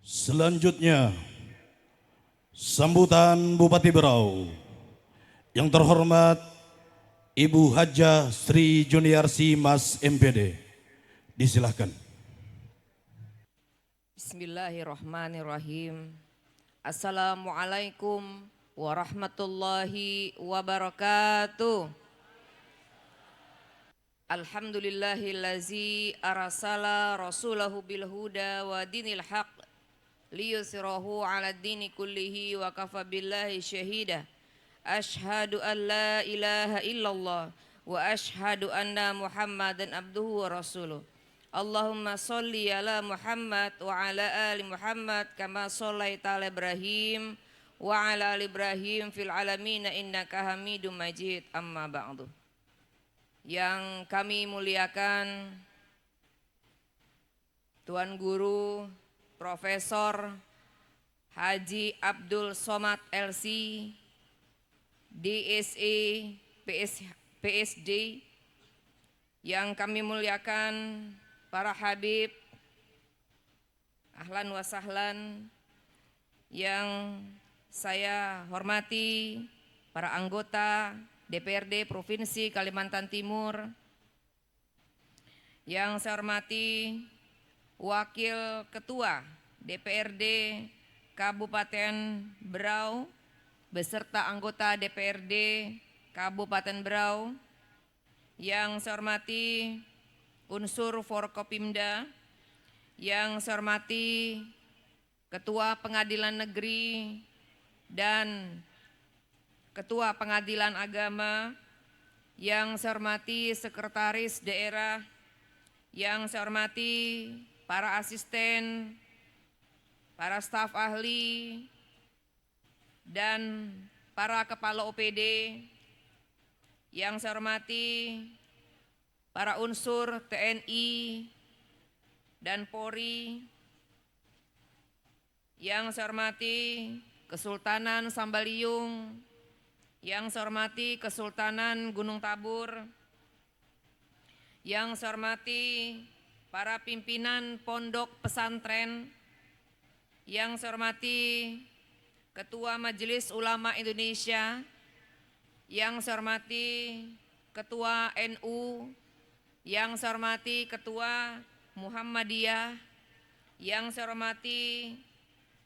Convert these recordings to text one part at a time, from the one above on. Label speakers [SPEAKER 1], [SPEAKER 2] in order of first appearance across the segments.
[SPEAKER 1] Selanjutnya, sambutan Bupati Berau. Yang terhormat Ibu Hajah Sri Juniarsi Mas MPD. Disilahkan.
[SPEAKER 2] Bismillahirrahmanirrahim. Assalamualaikum warahmatullahi wabarakatuh. Alhamdulillahillazi arsala rasulahu bil huda wa dinil haq liyusrahu ala dini kullihi wa kafa billahi syahida. Ashhadu an la ilaha illallah wa ashhadu anna Muhammadan abduhu wa rasuluh. Allahumma sholli ala Muhammad wa ala ali Muhammad kama shallaita ala Ibrahim wa ala ali Ibrahim fil alamin innaka Hamidum Majid. Amma ba'du. Yang kami muliakan Tuan Guru Profesor Haji Abdul Somad LC DSE PSD, yang kami muliakan para habib, ahlan wa sahlan, yang saya hormati para anggota DPRD Provinsi Kalimantan Timur, yang saya hormati Wakil Ketua DPRD Kabupaten Berau beserta anggota DPRD Kabupaten Berau, yang saya hormati unsur Forkopimda, yang saya hormati Ketua Pengadilan Negeri dan Ketua Pengadilan Agama, yang saya hormati Sekretaris Daerah, yang saya hormati para asisten, para staf ahli, dan para kepala OPD, yang saya hormati para unsur TNI dan Polri, yang saya hormati Kesultanan Sambaliung, yang saya hormati Kesultanan Gunung Tabur, yang saya hormati para pimpinan pondok pesantren, yang saya hormati Ketua Majelis Ulama Indonesia, yang saya hormati Ketua NU, yang saya hormati Ketua Muhammadiyah, yang saya hormati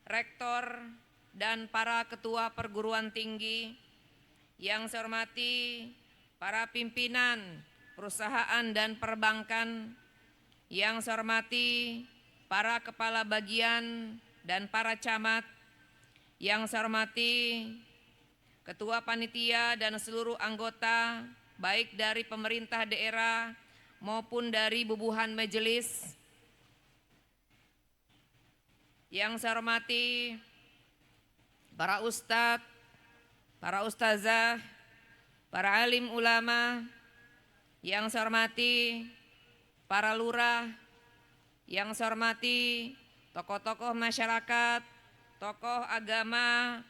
[SPEAKER 2] Rektor dan para Ketua Perguruan Tinggi, yang saya hormati para pimpinan perusahaan dan perbankan, yang saya hormati para kepala bagian dan para camat, yang saya hormati Ketua Panitia dan seluruh anggota baik dari pemerintah daerah maupun dari bubuhan majelis, yang saya hormati para ustadz, para ustazah, para alim ulama, yang saya hormati para lurah, yang saya hormati tokoh-tokoh masyarakat, tokoh agama,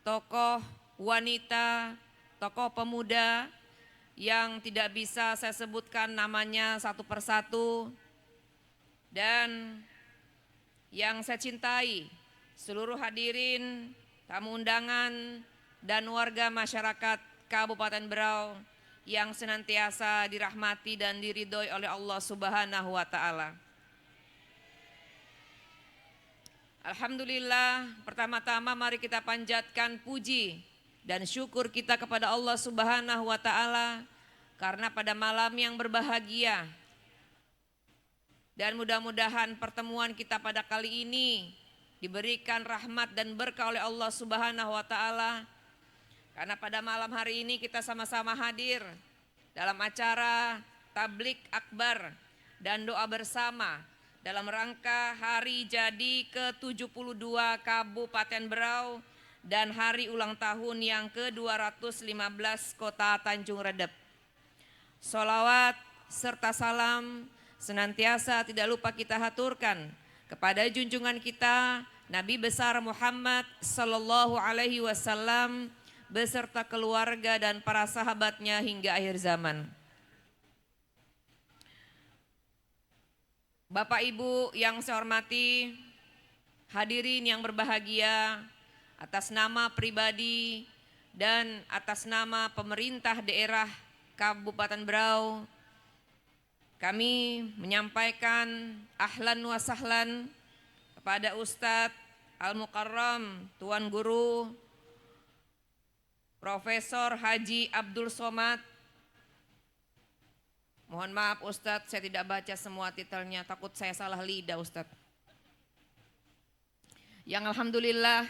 [SPEAKER 2] tokoh wanita, tokoh pemuda, yang tidak bisa saya sebutkan namanya satu persatu, dan yang saya cintai seluruh hadirin, tamu undangan, dan warga masyarakat Kabupaten Berau yang senantiasa dirahmati dan diridhoi oleh Allah Subhanahu wa Ta'ala. Alhamdulillah, pertama-tama mari kita panjatkan puji dan syukur kita kepada Allah Subhanahu wa Ta'ala karena pada malam yang berbahagia, dan mudah-mudahan pertemuan kita pada kali ini diberikan rahmat dan berkah oleh Allah Subhanahu wa Ta'ala, karena pada malam hari ini kita sama-sama hadir dalam acara tablik akbar dan doa bersama dalam rangka hari jadi ke-72 Kabupaten Berau dan hari ulang tahun yang ke-215 Kota Tanjung Redep. Sholawat serta salam senantiasa tidak lupa kita haturkan kepada junjungan kita Nabi besar Muhammad sallallahu alaihi wasallam beserta keluarga dan para sahabatnya hingga akhir zaman. Bapak Ibu yang saya hormati, hadirin yang berbahagia, atas nama pribadi dan atas nama pemerintah daerah Kabupaten Berau, kami menyampaikan ahlan wa sahlan kepada Ustadz Al-Mukarram Tuan Guru Profesor Haji Abdul Somad. Mohon maaf Ustadz, saya tidak baca semua titelnya, takut saya salah lidah Ustadz. Yang alhamdulillah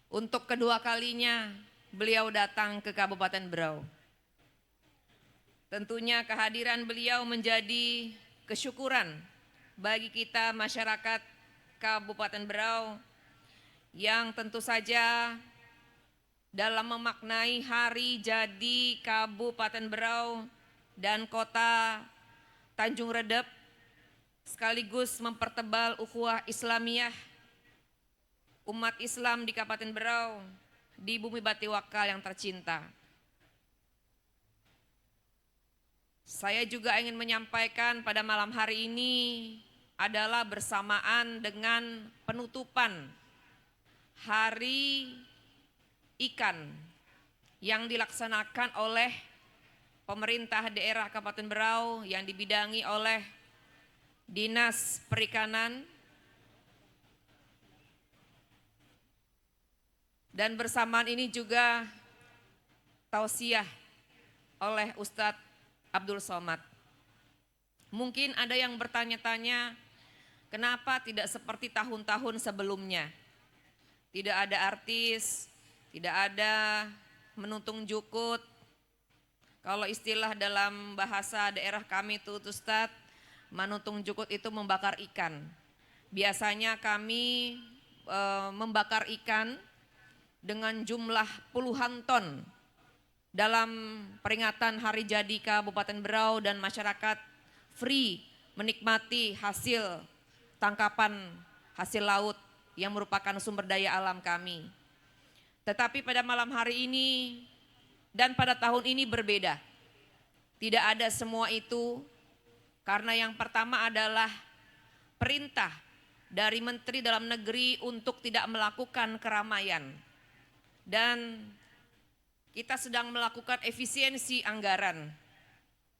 [SPEAKER 2] untuk kedua kalinya beliau datang ke Kabupaten Berau. Tentunya kehadiran beliau menjadi kesyukuran bagi kita masyarakat Kabupaten Berau yang tentu saja dalam memaknai hari jadi Kabupaten Berau dan kota Tanjung Redep sekaligus mempertebal ukhuwah Islamiyah umat Islam di Kabupaten Berau di bumi Batiwakal yang tercinta. Saya juga ingin menyampaikan pada malam hari ini adalah bersamaan dengan penutupan Hari Ikan yang dilaksanakan oleh pemerintah daerah Kabupaten Berau yang dibidangi oleh Dinas Perikanan dan bersamaan ini juga tausiah oleh Ustadz Abdul Somad. Mungkin ada yang bertanya-tanya, kenapa tidak seperti tahun-tahun sebelumnya? Tidak ada artis, tidak ada menuntung jukut. Kalau istilah dalam bahasa daerah kami itu Ustadz, menuntung jukut itu membakar ikan. Biasanya kami membakar ikan dengan jumlah puluhan ton dalam peringatan Hari Jadi Kabupaten Berau dan masyarakat free menikmati hasil tangkapan hasil laut yang merupakan sumber daya alam kami. Tetapi pada malam hari ini dan pada tahun ini berbeda. Tidak ada semua itu karena yang pertama adalah perintah dari Menteri Dalam Negeri untuk tidak melakukan keramaian. Dan kita sedang melakukan efisiensi anggaran.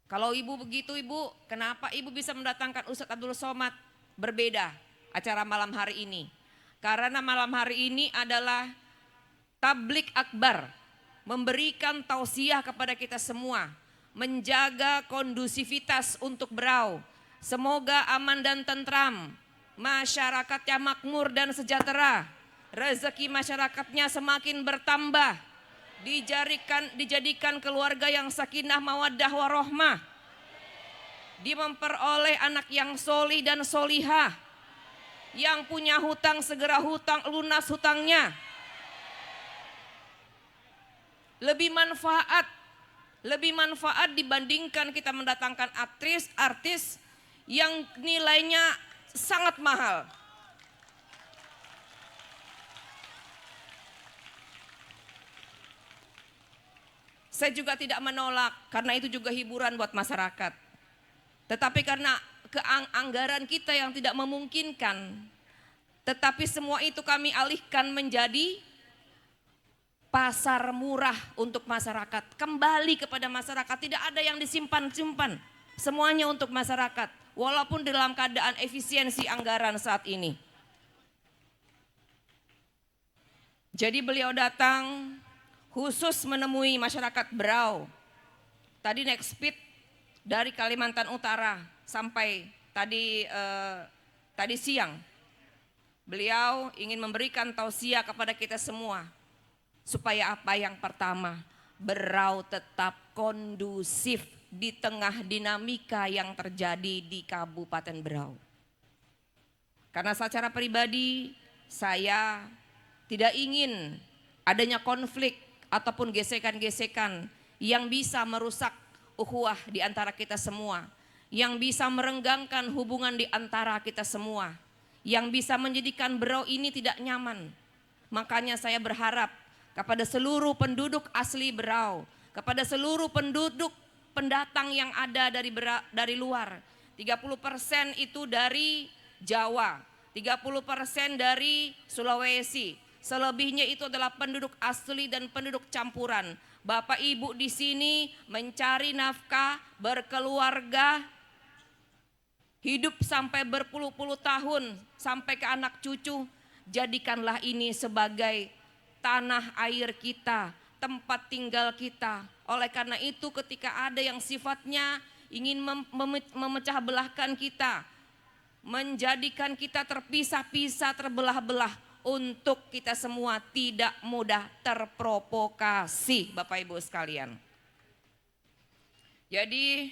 [SPEAKER 2] Kalau ibu begitu ibu, kenapa ibu bisa mendatangkan Ustadz Abdul Somad? Berbeda acara malam hari ini. Karena malam hari ini adalah tablik akbar, memberikan tausiah kepada kita semua, menjaga kondusivitas untuk Berau. Semoga aman dan tentram, masyarakatnya makmur dan sejahtera, rezeki masyarakatnya semakin bertambah, dijadikan keluarga yang sakinah mawaddah warohmah, memperoleh anak yang solih dan solihah, yang punya hutang segera hutang lunas hutangnya. Lebih manfaat dibandingkan kita mendatangkan artis yang nilainya sangat mahal. Saya juga tidak menolak karena itu juga hiburan buat masyarakat. Tetapi karena anggaran kita yang tidak memungkinkan, tetapi semua itu kami alihkan menjadi pasar murah untuk masyarakat. Kembali kepada masyarakat, tidak ada yang disimpan-simpan. Semuanya untuk masyarakat, walaupun dalam keadaan efisiensi anggaran saat ini. Jadi beliau datang khusus menemui masyarakat Berau. Tadi naik speed dari Kalimantan Utara sampai tadi siang. Beliau ingin memberikan tausiah kepada kita semua. Supaya apa? Yang pertama, Berau tetap kondusif di tengah dinamika yang terjadi di Kabupaten Berau. Karena secara pribadi saya tidak ingin adanya konflik ataupun gesekan-gesekan yang bisa merusak ukhuwah di antara kita semua, yang bisa merenggangkan hubungan di antara kita semua, yang bisa menjadikan Berau ini tidak nyaman. Makanya saya berharap kepada seluruh penduduk asli Berau, kepada seluruh penduduk pendatang yang ada dari luar, 30% itu dari Jawa, 30% dari Sulawesi. Selebihnya itu adalah penduduk asli dan penduduk campuran. Bapak Ibu di sini mencari nafkah, berkeluarga, hidup sampai berpuluh-puluh tahun, sampai ke anak cucu. Jadikanlah ini sebagai tanah air kita, tempat tinggal kita. Oleh karena itu ketika ada yang sifatnya ingin memecah belahkan kita, menjadikan kita terpisah-pisah, terbelah-belah, untuk kita semua tidak mudah terprovokasi, Bapak Ibu sekalian. Jadi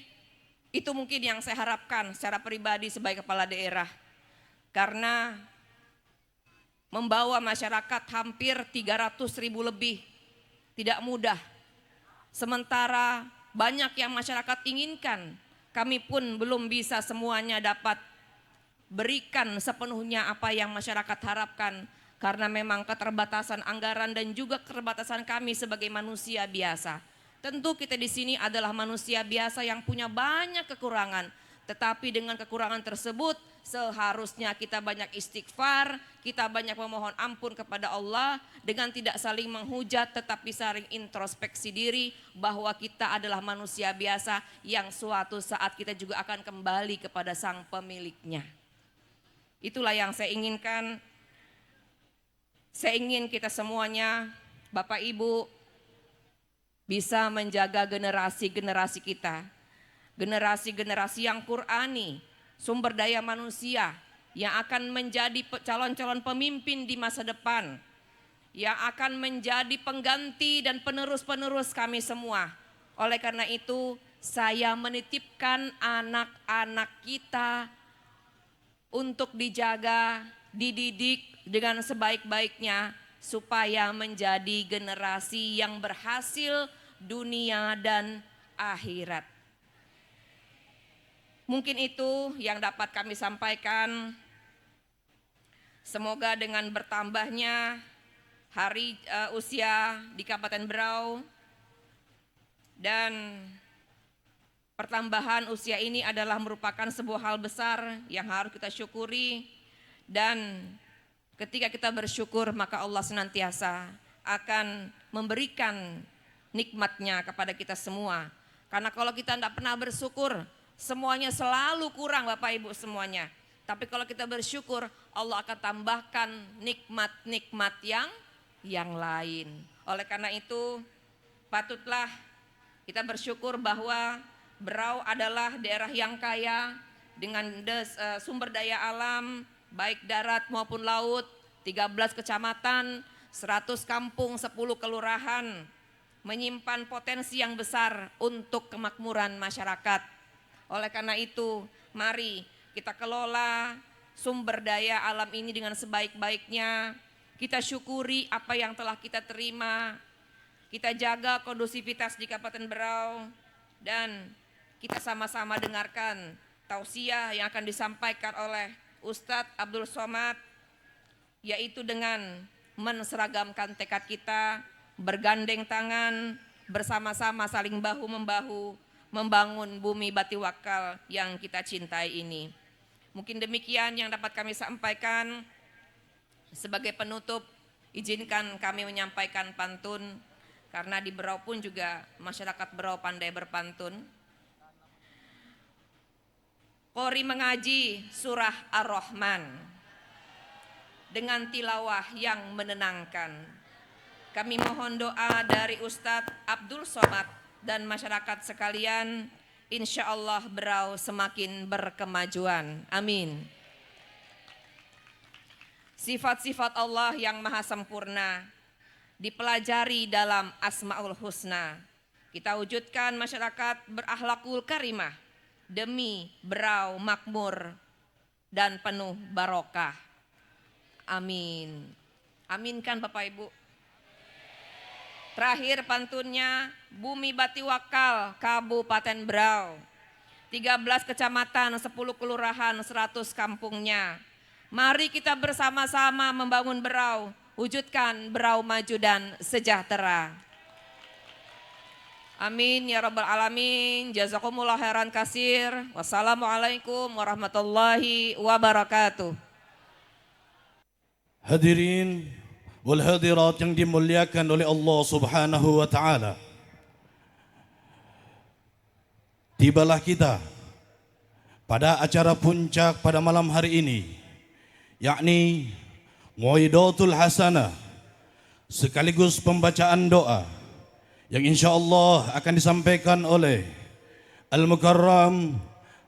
[SPEAKER 2] itu mungkin yang saya harapkan secara pribadi sebagai kepala daerah. Karena membawa masyarakat hampir 300.000 lebih tidak mudah. Sementara banyak yang masyarakat inginkan, kami pun belum bisa semuanya dapat berikan sepenuhnya apa yang masyarakat harapkan. Karena memang keterbatasan anggaran dan juga keterbatasan kami sebagai manusia biasa. Tentu kita di sini adalah manusia biasa yang punya banyak kekurangan. Tetapi dengan kekurangan tersebut seharusnya kita banyak istighfar, kita banyak memohon ampun kepada Allah dengan tidak saling menghujat tetapi saling introspeksi diri bahwa kita adalah manusia biasa yang suatu saat kita juga akan kembali kepada sang pemiliknya. Itulah yang saya inginkan. Saya ingin kita semuanya, Bapak Ibu, bisa menjaga generasi-generasi kita. Generasi-generasi yang Qur'ani, sumber daya manusia yang akan menjadi calon-calon pemimpin di masa depan. Yang akan menjadi pengganti dan penerus-penerus kami semua. Oleh karena itu, saya menitipkan anak-anak kita untuk dijaga, dididik dengan sebaik-baiknya supaya menjadi generasi yang berhasil dunia dan akhirat. Mungkin itu yang dapat kami sampaikan. Semoga dengan bertambahnya hari usia di Kabupaten Berau dan pertambahan usia ini adalah merupakan sebuah hal besar yang harus kita syukuri. Dan ketika kita bersyukur maka Allah senantiasa akan memberikan nikmatnya kepada kita semua. Karena kalau kita tidak pernah bersyukur semuanya selalu kurang Bapak Ibu semuanya. Tapi kalau kita bersyukur Allah akan tambahkan nikmat-nikmat yang lain. Oleh karena itu patutlah kita bersyukur bahwa Berau adalah daerah yang kaya dengan sumber daya alam baik darat maupun laut, 13 kecamatan, 100 kampung, 10 kelurahan, menyimpan potensi yang besar untuk kemakmuran masyarakat. Oleh karena itu, mari kita kelola sumber daya alam ini dengan sebaik-baiknya. Kita syukuri apa yang telah kita terima. Kita jaga kondusivitas di Kabupaten Berau dan kita sama-sama dengarkan tausiah yang akan disampaikan oleh Ustadz Abdul Somad, yaitu dengan menseragamkan tekad kita, bergandeng tangan, bersama-sama saling bahu-membahu, membangun bumi Bati Wakal yang kita cintai ini. Mungkin demikian yang dapat kami sampaikan. Sebagai penutup, izinkan kami menyampaikan pantun, karena di Berau pun juga masyarakat Berau pandai berpantun. Qori mengaji surah Ar-Rahman dengan tilawah yang menenangkan. Kami mohon doa dari Ustadz Abdul Somad dan masyarakat sekalian. Insya Allah Berau semakin berkemajuan. Amin. Sifat-sifat Allah yang maha sempurna dipelajari dalam Asmaul Husna. Kita wujudkan masyarakat berakhlakul karimah demi Berau makmur dan penuh barokah. Amin. Aminkan Bapak Ibu. Terakhir pantunnya, bumi Bati Wakal Kabupaten Berau. 13 kecamatan, 10 kelurahan, 100 kampungnya. Mari kita bersama-sama membangun Berau, wujudkan Berau maju dan sejahtera. Amin ya rabbal alamin. Jazakumullah khairan kasir. Wassalamualaikum warahmatullahi wabarakatuh.
[SPEAKER 1] Hadirin wal hadirat yang dimuliakan oleh Allah Subhanahu wa taala. Tibalah kita pada acara puncak pada malam hari ini, yakni Mu'idatul Hasanah sekaligus pembacaan doa yang insyaallah akan disampaikan oleh Al-Mukarram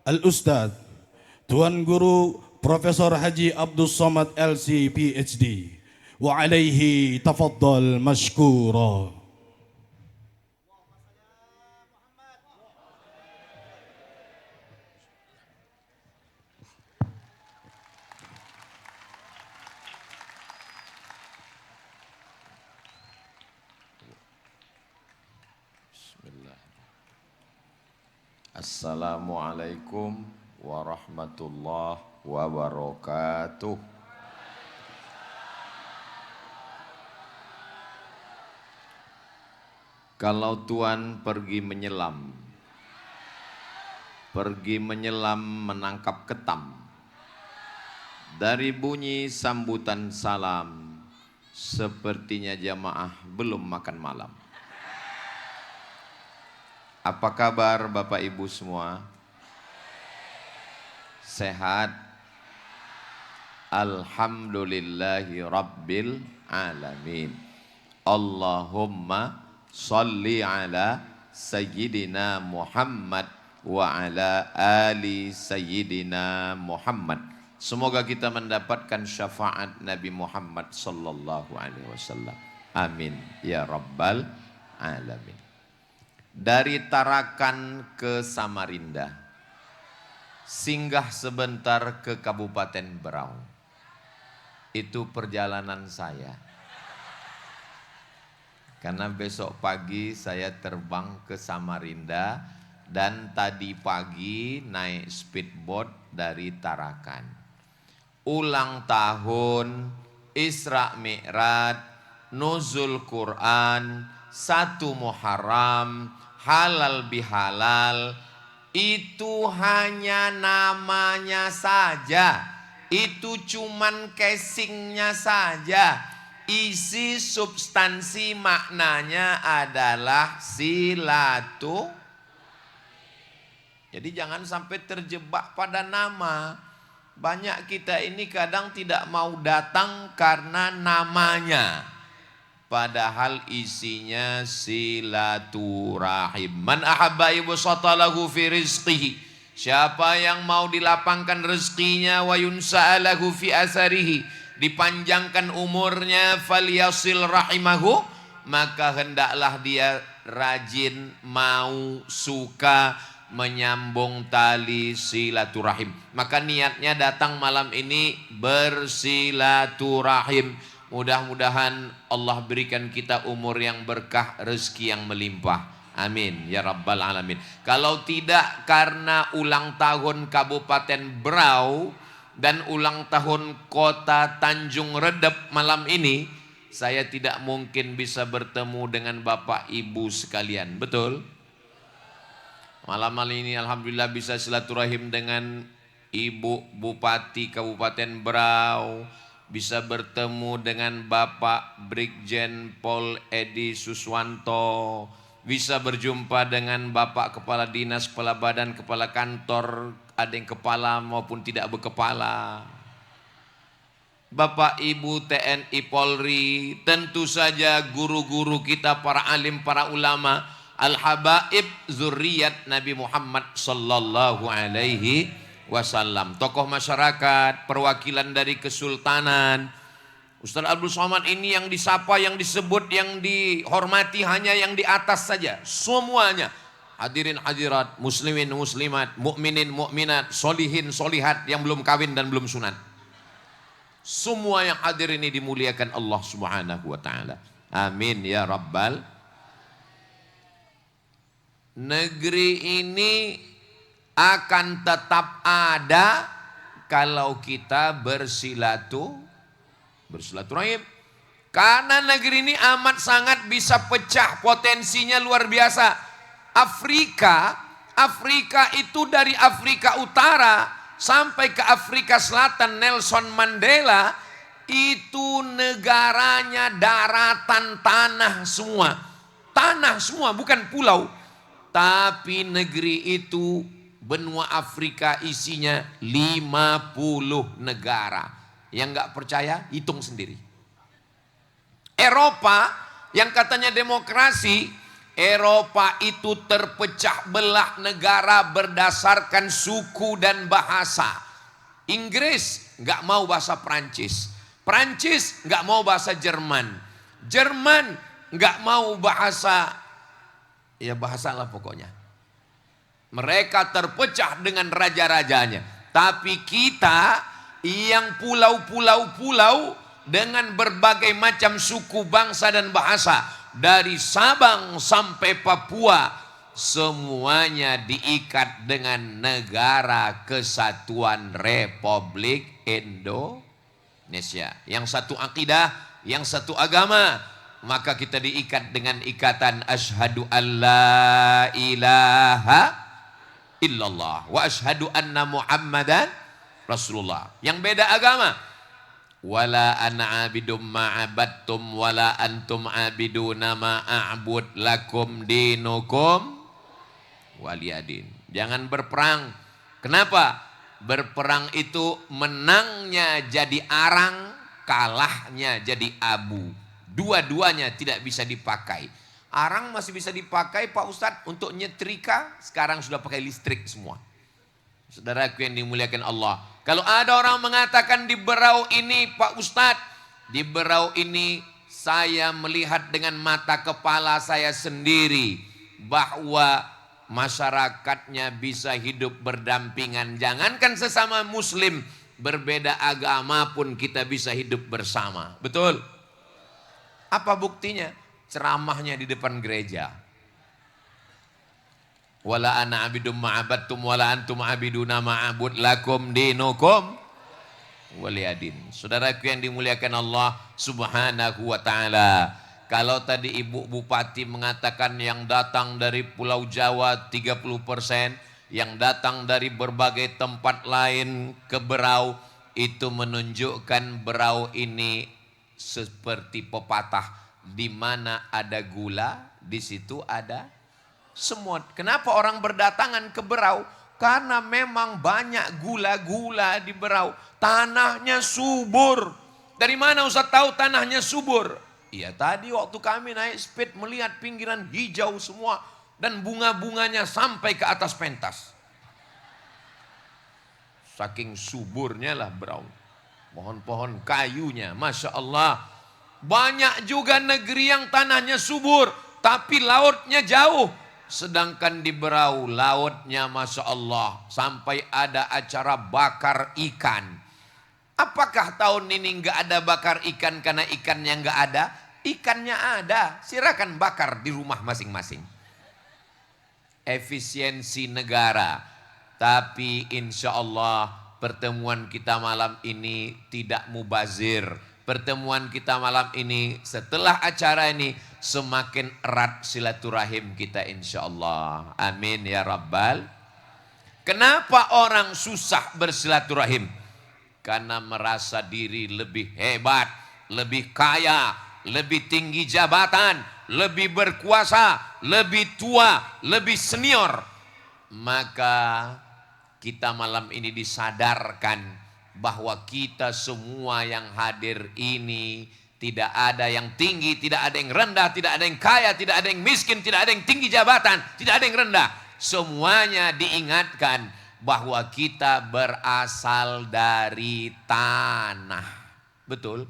[SPEAKER 1] Al-Ustadz Tuan Guru Profesor Haji Abdul Somad LC PhD wa alaihi tafaddal mashkura.
[SPEAKER 3] Assalamualaikum warahmatullahi wabarakatuh. Kalau Tuhan pergi menyelam menangkap ketam, dari bunyi sambutan salam, sepertinya jamaah belum makan malam. Apa kabar Bapak Ibu semua? Sehat? Alhamdulillahi Rabbil Alamin. Allahumma salli ala Sayyidina Muhammad wa ala ali Sayyidina Muhammad. Semoga kita mendapatkan syafaat Nabi Muhammad sallallahu alaihi wasallam. Amin ya Rabbal Alamin. Dari Tarakan ke Samarinda, singgah sebentar ke Kabupaten Berau. Itu perjalanan saya. Karena besok pagi saya terbang ke Samarinda dan tadi pagi naik speedboat dari Tarakan. Ulang tahun, Isra Mi'raj, Nuzul Quran, 1 Muharram, halal bihalal, itu hanya namanya saja. Itu cuman casingnya saja. Isi substansi maknanya adalah silaturahim. Jadi jangan sampai terjebak pada nama. Banyak kita ini kadang tidak mau datang karena namanya. Padahal isinya silaturahim. Man ahabba yubsata lahu fi rizqihi. Siapa yang mau dilapangkan rezekinya, wa yunsa'a lahu fi asarihi, dipanjangkan umurnya, falyasil rahimahu, maka hendaklah dia rajin, mau, suka menyambung tali silaturahim. Maka niatnya datang malam ini bersilaturahim. Mudah-mudahan Allah berikan kita umur yang berkah, rezeki yang melimpah. Amin ya Rabbal Alamin. Kalau tidak karena ulang tahun Kabupaten Berau dan ulang tahun Kota Tanjung Redep malam ini, saya tidak mungkin bisa bertemu dengan Bapak Ibu sekalian. Betul? Malam ini alhamdulillah bisa silaturahim dengan Ibu Bupati Kabupaten Berau, bisa bertemu dengan Bapak Brigjen Pol Edi Suswanto, bisa berjumpa dengan Bapak Kepala Dinas, Kepala Badan, Kepala Kantor, ada yang kepala maupun tidak berkepala, Bapak Ibu TNI Polri, tentu saja guru-guru kita, para alim, para ulama, al-habaib zurriyat Nabi Muhammad sallallahu alaihi wasallam, tokoh masyarakat, perwakilan dari kesultanan. Ustaz Abdul Somad ini yang disapa, yang disebut, yang dihormati hanya yang di atas saja. Semuanya hadirin hadirat, muslimin muslimat, mukminin mukminat, solihin solihat yang belum kawin dan belum sunat. Semua yang hadir ini dimuliakan Allah Subhanahu wa taala. Amin ya Rabbal. Negeri ini akan tetap ada kalau kita bersilaturahim. Karena negeri ini amat sangat bisa pecah, potensinya luar biasa. Afrika itu dari Afrika Utara sampai ke Afrika Selatan, Nelson Mandela itu negaranya daratan tanah semua. Tanah semua, bukan pulau. Tapi negeri itu, benua Afrika isinya 50 negara. Yang nggak percaya, hitung sendiri. Eropa yang katanya demokrasi, Eropa itu terpecah belah negara berdasarkan suku dan bahasa. Inggris nggak mau bahasa Prancis. Prancis nggak mau bahasa Jerman. Jerman nggak mau bahasa, ya bahasa lah pokoknya. Mereka terpecah dengan raja-rajanya. Tapi kita yang pulau-pulau dengan berbagai macam suku, bangsa dan bahasa, dari Sabang sampai Papua, semuanya diikat dengan Negara Kesatuan Republik Indonesia. Yang satu akidah, yang satu agama. Maka kita diikat dengan ikatan asyhadu alla ilaha illallah wa asyhadu anna Muhammadan Rasulullah. Yang beda agama, wala ana abidum ma'abadtum wala antum abiduna ma'abud lakum dinukum waliyadin. Jangan berperang. Kenapa? Berperang itu menangnya jadi arang, kalahnya jadi abu. Dua-duanya tidak bisa dipakai. Arang masih bisa dipakai Pak Ustadz untuk nyetrika, sekarang sudah pakai listrik semua. Saudaraku yang dimuliakan Allah, kalau ada orang mengatakan di Berau ini Pak Ustadz, di Berau ini saya melihat dengan mata kepala saya sendiri bahwa masyarakatnya bisa hidup berdampingan. Jangankan sesama muslim, berbeda agama pun kita bisa hidup bersama. Betul? Apa buktinya? Ceramahnya di depan gereja. Wala ana abidum ma'abadtum wala antum abiduna ma'abud lakum dinukum waliyadin. Saudaraku yang dimuliakan Allah Subhanahu wa ta'ala. Kalau tadi Ibu Bupati mengatakan yang datang dari Pulau Jawa 30%, yang datang dari berbagai tempat lain ke Berau, itu menunjukkan Berau ini seperti pepatah, di mana ada gula, di situ ada semut. Kenapa orang berdatangan ke Berau? Karena memang banyak gula-gula di Berau. Tanahnya subur. Dari mana Ustaz tahu tanahnya subur? Iya, tadi waktu kami naik speed melihat pinggiran hijau semua dan bunga-bunganya sampai ke atas pentas. Saking suburnya lah Berau. Pohon-pohon kayunya, Masya Allah. Banyak juga negeri yang tanahnya subur, tapi lautnya jauh. Sedangkan di Berau lautnya Masya Allah, sampai ada acara bakar ikan. Apakah tahun ini nggak ada bakar ikan karena ikannya nggak ada? Ikannya ada, silakan bakar di rumah masing-masing. Efisiensi negara. Tapi insya Allah pertemuan kita malam ini tidak mubazir. Pertemuan kita malam ini, setelah acara ini, semakin erat silaturahim kita insya Allah. Amin ya Rabbal. Kenapa orang susah bersilaturahim? Karena merasa diri lebih hebat, lebih kaya, lebih tinggi jabatan, lebih berkuasa, lebih tua, lebih senior. Maka kita malam ini disadarkan bahwa kita semua yang hadir ini tidak ada yang tinggi, tidak ada yang rendah, tidak ada yang kaya, tidak ada yang miskin, tidak ada yang tinggi jabatan, tidak ada yang rendah. Semuanya diingatkan bahwa kita berasal dari tanah. Betul?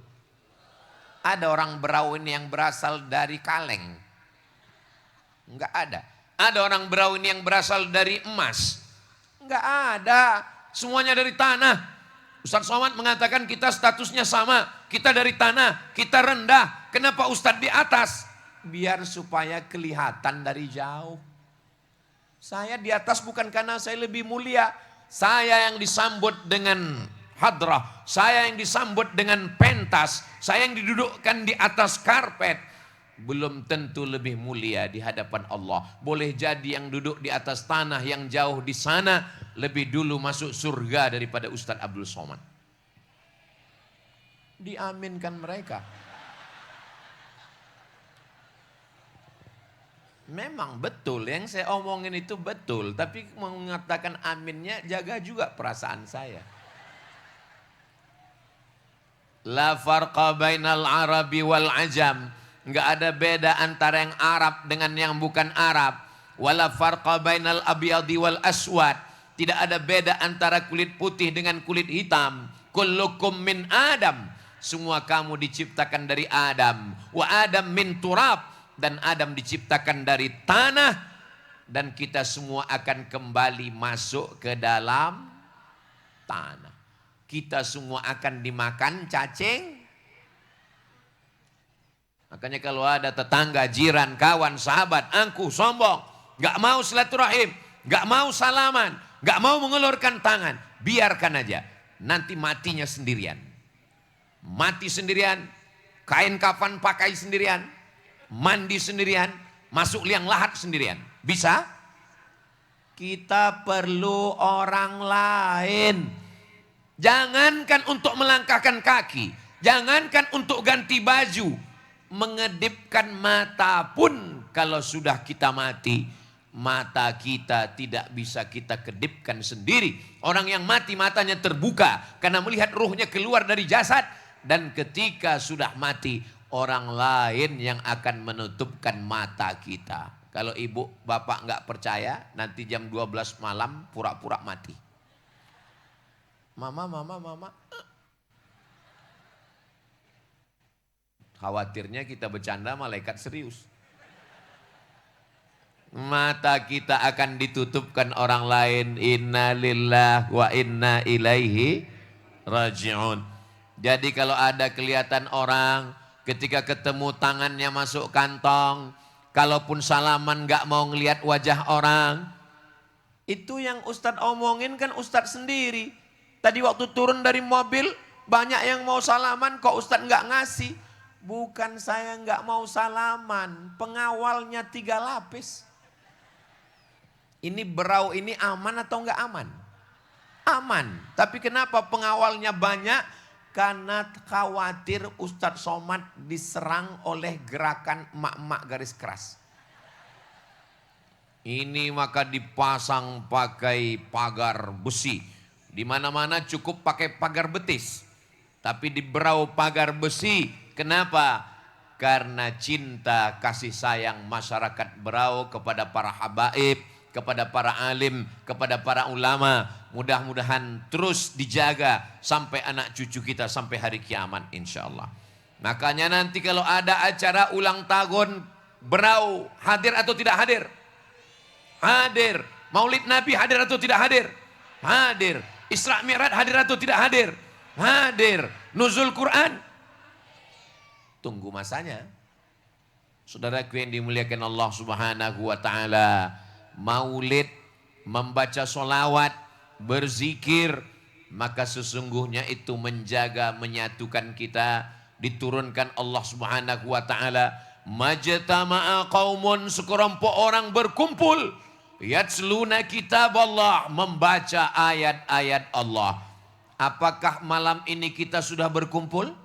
[SPEAKER 3] Ada orang Berau ini yang berasal dari kaleng? Enggak ada. Ada orang Berau ini yang berasal dari emas? Enggak ada. Semuanya dari tanah. Ustaz Somad mengatakan kita statusnya sama. Kita dari tanah, kita rendah. Kenapa Ustaz di atas? Biar supaya kelihatan dari jauh. Saya di atas bukan karena saya lebih mulia. Saya yang disambut dengan hadrah. Saya yang disambut dengan pentas. Saya yang didudukkan di atas karpet. Belum tentu lebih mulia di hadapan Allah. Boleh jadi yang duduk di atas tanah yang jauh di sana lebih dulu masuk surga daripada Ustadz Abdul Somad. Diaminkan mereka. Memang betul, yang saya omongin itu betul. Tapi mengatakan aminnya, jaga juga perasaan saya. La farqa bainal arabi wal ajam. Enggak ada beda antara yang Arab dengan yang bukan Arab. Wala farqa bainal abyadi wal aswad. Tidak ada beda antara kulit putih dengan kulit hitam. Kullukum min Adam. Semua kamu diciptakan dari Adam. Wa Adam min turab. Dan Adam diciptakan dari tanah. Dan kita semua akan kembali masuk ke dalam tanah. Kita semua akan dimakan cacing. Makanya kalau ada tetangga, jiran, kawan, sahabat, angkuh, sombong, gak mau silaturahim, gak mau salaman, gak mau mengulurkan tangan, biarkan aja. Nanti matinya sendirian. Mati sendirian, kain kafan pakai sendirian, mandi sendirian, masuk liang lahat sendirian. Bisa? Kita perlu orang lain. Jangankan untuk melangkahkan kaki, jangankan untuk ganti baju, mengedipkan mata pun kalau sudah kita mati, mata kita tidak bisa kita kedipkan sendiri. Orang yang mati matanya terbuka karena melihat ruhnya keluar dari jasad, dan ketika sudah mati orang lain yang akan menutupkan mata kita. Kalau ibu bapak nggak percaya, nanti jam 12 malam pura-pura mati. Mama. Khawatirnya kita bercanda, malaikat serius. Mata kita akan ditutupkan orang lain. Inna lillah wa inna ilaihi raji'un. Jadi kalau ada kelihatan orang, ketika ketemu tangannya masuk kantong, kalaupun salaman gak mau ngelihat wajah orang, itu yang Ustadz omongin kan Ustadz sendiri. Tadi waktu turun dari mobil, banyak yang mau salaman, kok Ustadz gak ngasih. Bukan saya gak mau salaman, pengawalnya 3 lapis. Ini berau ini aman atau gak aman? Aman. Tapi kenapa pengawalnya banyak? Karena khawatir Ustadz Somad diserang oleh gerakan emak-emak garis keras. Ini maka dipasang pakai pagar besi. Di mana-mana cukup pakai pagar betis. Tapi di berau pagar besi. Kenapa? Karena cinta kasih sayang masyarakat Berau kepada para habaib, kepada para alim, kepada para ulama. Mudah-mudahan terus dijaga sampai anak cucu kita sampai hari kiamat insya Allah. Makanya nanti kalau ada acara ulang tahun Berau, hadir atau tidak hadir? Hadir. Maulid Nabi hadir atau tidak hadir? Hadir. Isra Mi'raj hadir atau tidak hadir? Hadir. Nuzul Quran? Tunggu masanya. Saudaraku yang dimuliakan Allah Subhanahu wa taala, maulid, membaca solawat, berzikir, maka sesungguhnya itu menjaga, menyatukan kita. Diturunkan Allah Subhanahu wa taala, majtama'a qaumun, sekelompok orang berkumpul, yatsluna kitab Allah, membaca ayat-ayat Allah. Apakah malam ini kita sudah berkumpul?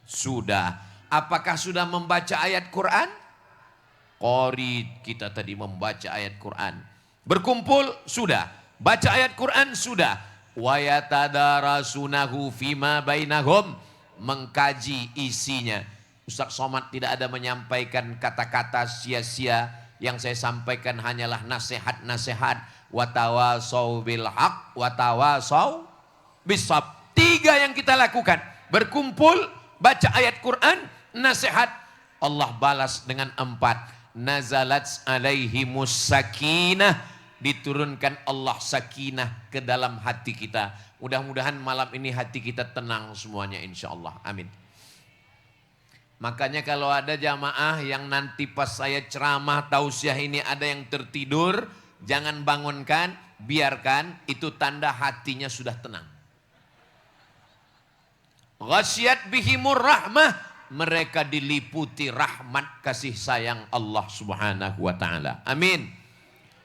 [SPEAKER 3] Sudah. Apakah sudah membaca ayat Quran? Qori kita tadi membaca ayat Quran. Berkumpul sudah. Baca ayat Quran sudah. Wa yatadarasunahu fima bainahum, mengkaji isinya. Ustaz Somad tidak ada menyampaikan kata-kata sia-sia. Yang saya sampaikan hanyalah nasihat-nasihat. Watawasau bil haq, watawasau bisab. 3 yang kita lakukan. Berkumpul, baca ayat Quran, nasihat. Allah balas dengan 4. Nazalat alaihimus sakinah, diturunkan Allah sakinah ke dalam hati kita. Mudah-mudahan malam ini hati kita tenang semuanya insya Allah. Amin. Makanya kalau ada jamaah yang nanti pas saya ceramah tausiah ini ada yang tertidur, jangan bangunkan, biarkan, itu tanda hatinya sudah tenang. Ghasyat bihimur rahmah, mereka diliputi rahmat kasih sayang Allah Subhanahu wa taala. Amin.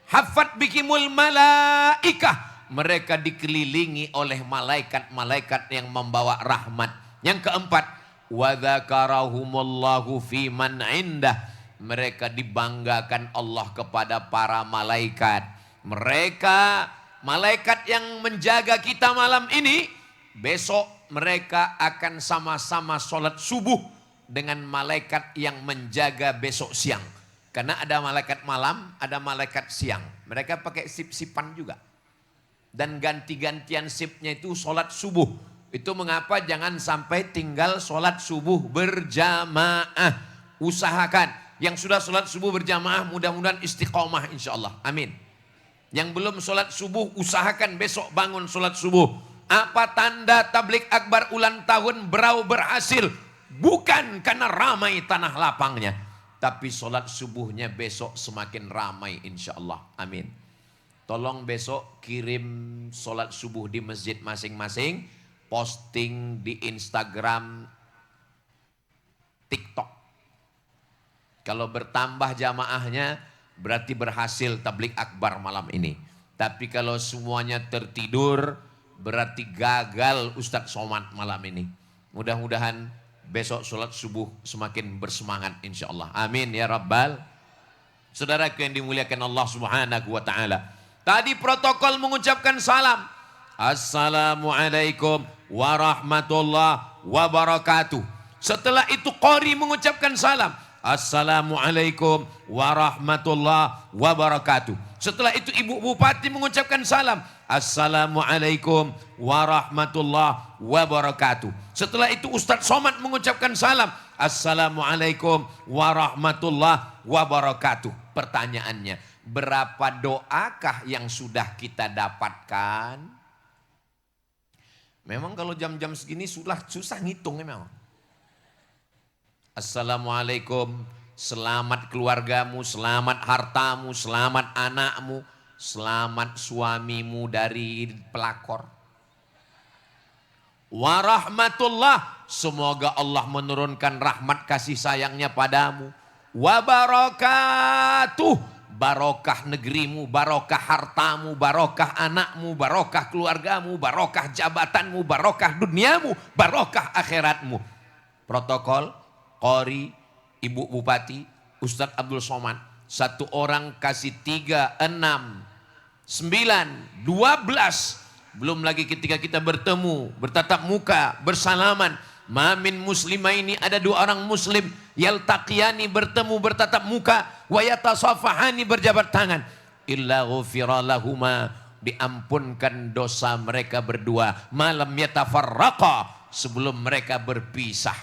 [SPEAKER 3] Hafat bihimul malaikah, mereka dikelilingi oleh malaikat-malaikat yang membawa rahmat, Yang keempat, wa dzakarahumullahu fi man indah. Mereka dibanggakan Allah kepada para malaikat. Mereka malaikat yang menjaga kita malam ini, besok mereka akan sama-sama sholat subuh dengan malaikat yang menjaga besok siang. Karena ada malaikat malam, ada malaikat siang. Mereka pakai sip-sipan juga. Dan ganti-gantian sipnya itu sholat subuh. Itu mengapa jangan sampai tinggal sholat subuh berjamaah. Usahakan. Yang sudah sholat subuh berjamaah mudah-mudahan istiqomah insya Allah. Amin. Yang belum sholat subuh usahakan besok bangun sholat subuh. Apa tanda tablik akbar ulang tahun Berau berhasil? Bukan karena ramai tanah lapangnya. Tapi sholat subuhnya besok semakin ramai insya Allah. Amin. Tolong besok kirim sholat subuh di masjid masing-masing. Posting di Instagram, TikTok. Kalau bertambah jamaahnya berarti berhasil tablik akbar malam ini. Tapi kalau semuanya tertidur berarti gagal Ustadz Somad malam ini. Mudah-mudahan besok sholat subuh semakin bersemangat insya Allah. Amin ya Rabbal. Saudaraku yang dimuliakan Allah Subhanahu wa ta'ala. Tadi protokol mengucapkan salam. Assalamualaikum warahmatullahi wabarakatuh. Setelah itu qori mengucapkan salam. Assalamualaikum warahmatullahi wabarakatuh. Setelah itu Ibu Bupati mengucapkan salam. Assalamualaikum warahmatullahi wabarakatuh. Setelah itu Ustadz Somad mengucapkan salam. Assalamualaikum warahmatullahi wabarakatuh. Pertanyaannya, berapa doakah yang sudah kita dapatkan? Memang kalau jam-jam segini susah ngitungnya memang. Assalamualaikum, selamat keluargamu, selamat hartamu, selamat anakmu, selamat suamimu dari pelakor. Warahmatullah, semoga Allah menurunkan rahmat kasih sayangnya padamu. Wabarakatuh, barokah negerimu, barokah hartamu, barokah anakmu, barokah keluargamu, barokah jabatanmu, barokah duniamu, barokah akhiratmu. Protokol, qori, Ibu Bupati, Ustadz Abdul Somad. Satu orang kasih 3, 6, 9, 12. Belum lagi ketika kita bertemu, bertatap muka, bersalaman. Mamin muslimah ini ada 2 orang muslim. Yaltaqiyani bertemu, bertatap muka. Wa yatasafahani berjabat tangan. Illa ghufira lahuma, diampunkan dosa mereka berdua. Malam yatafarraqa, sebelum mereka berpisah.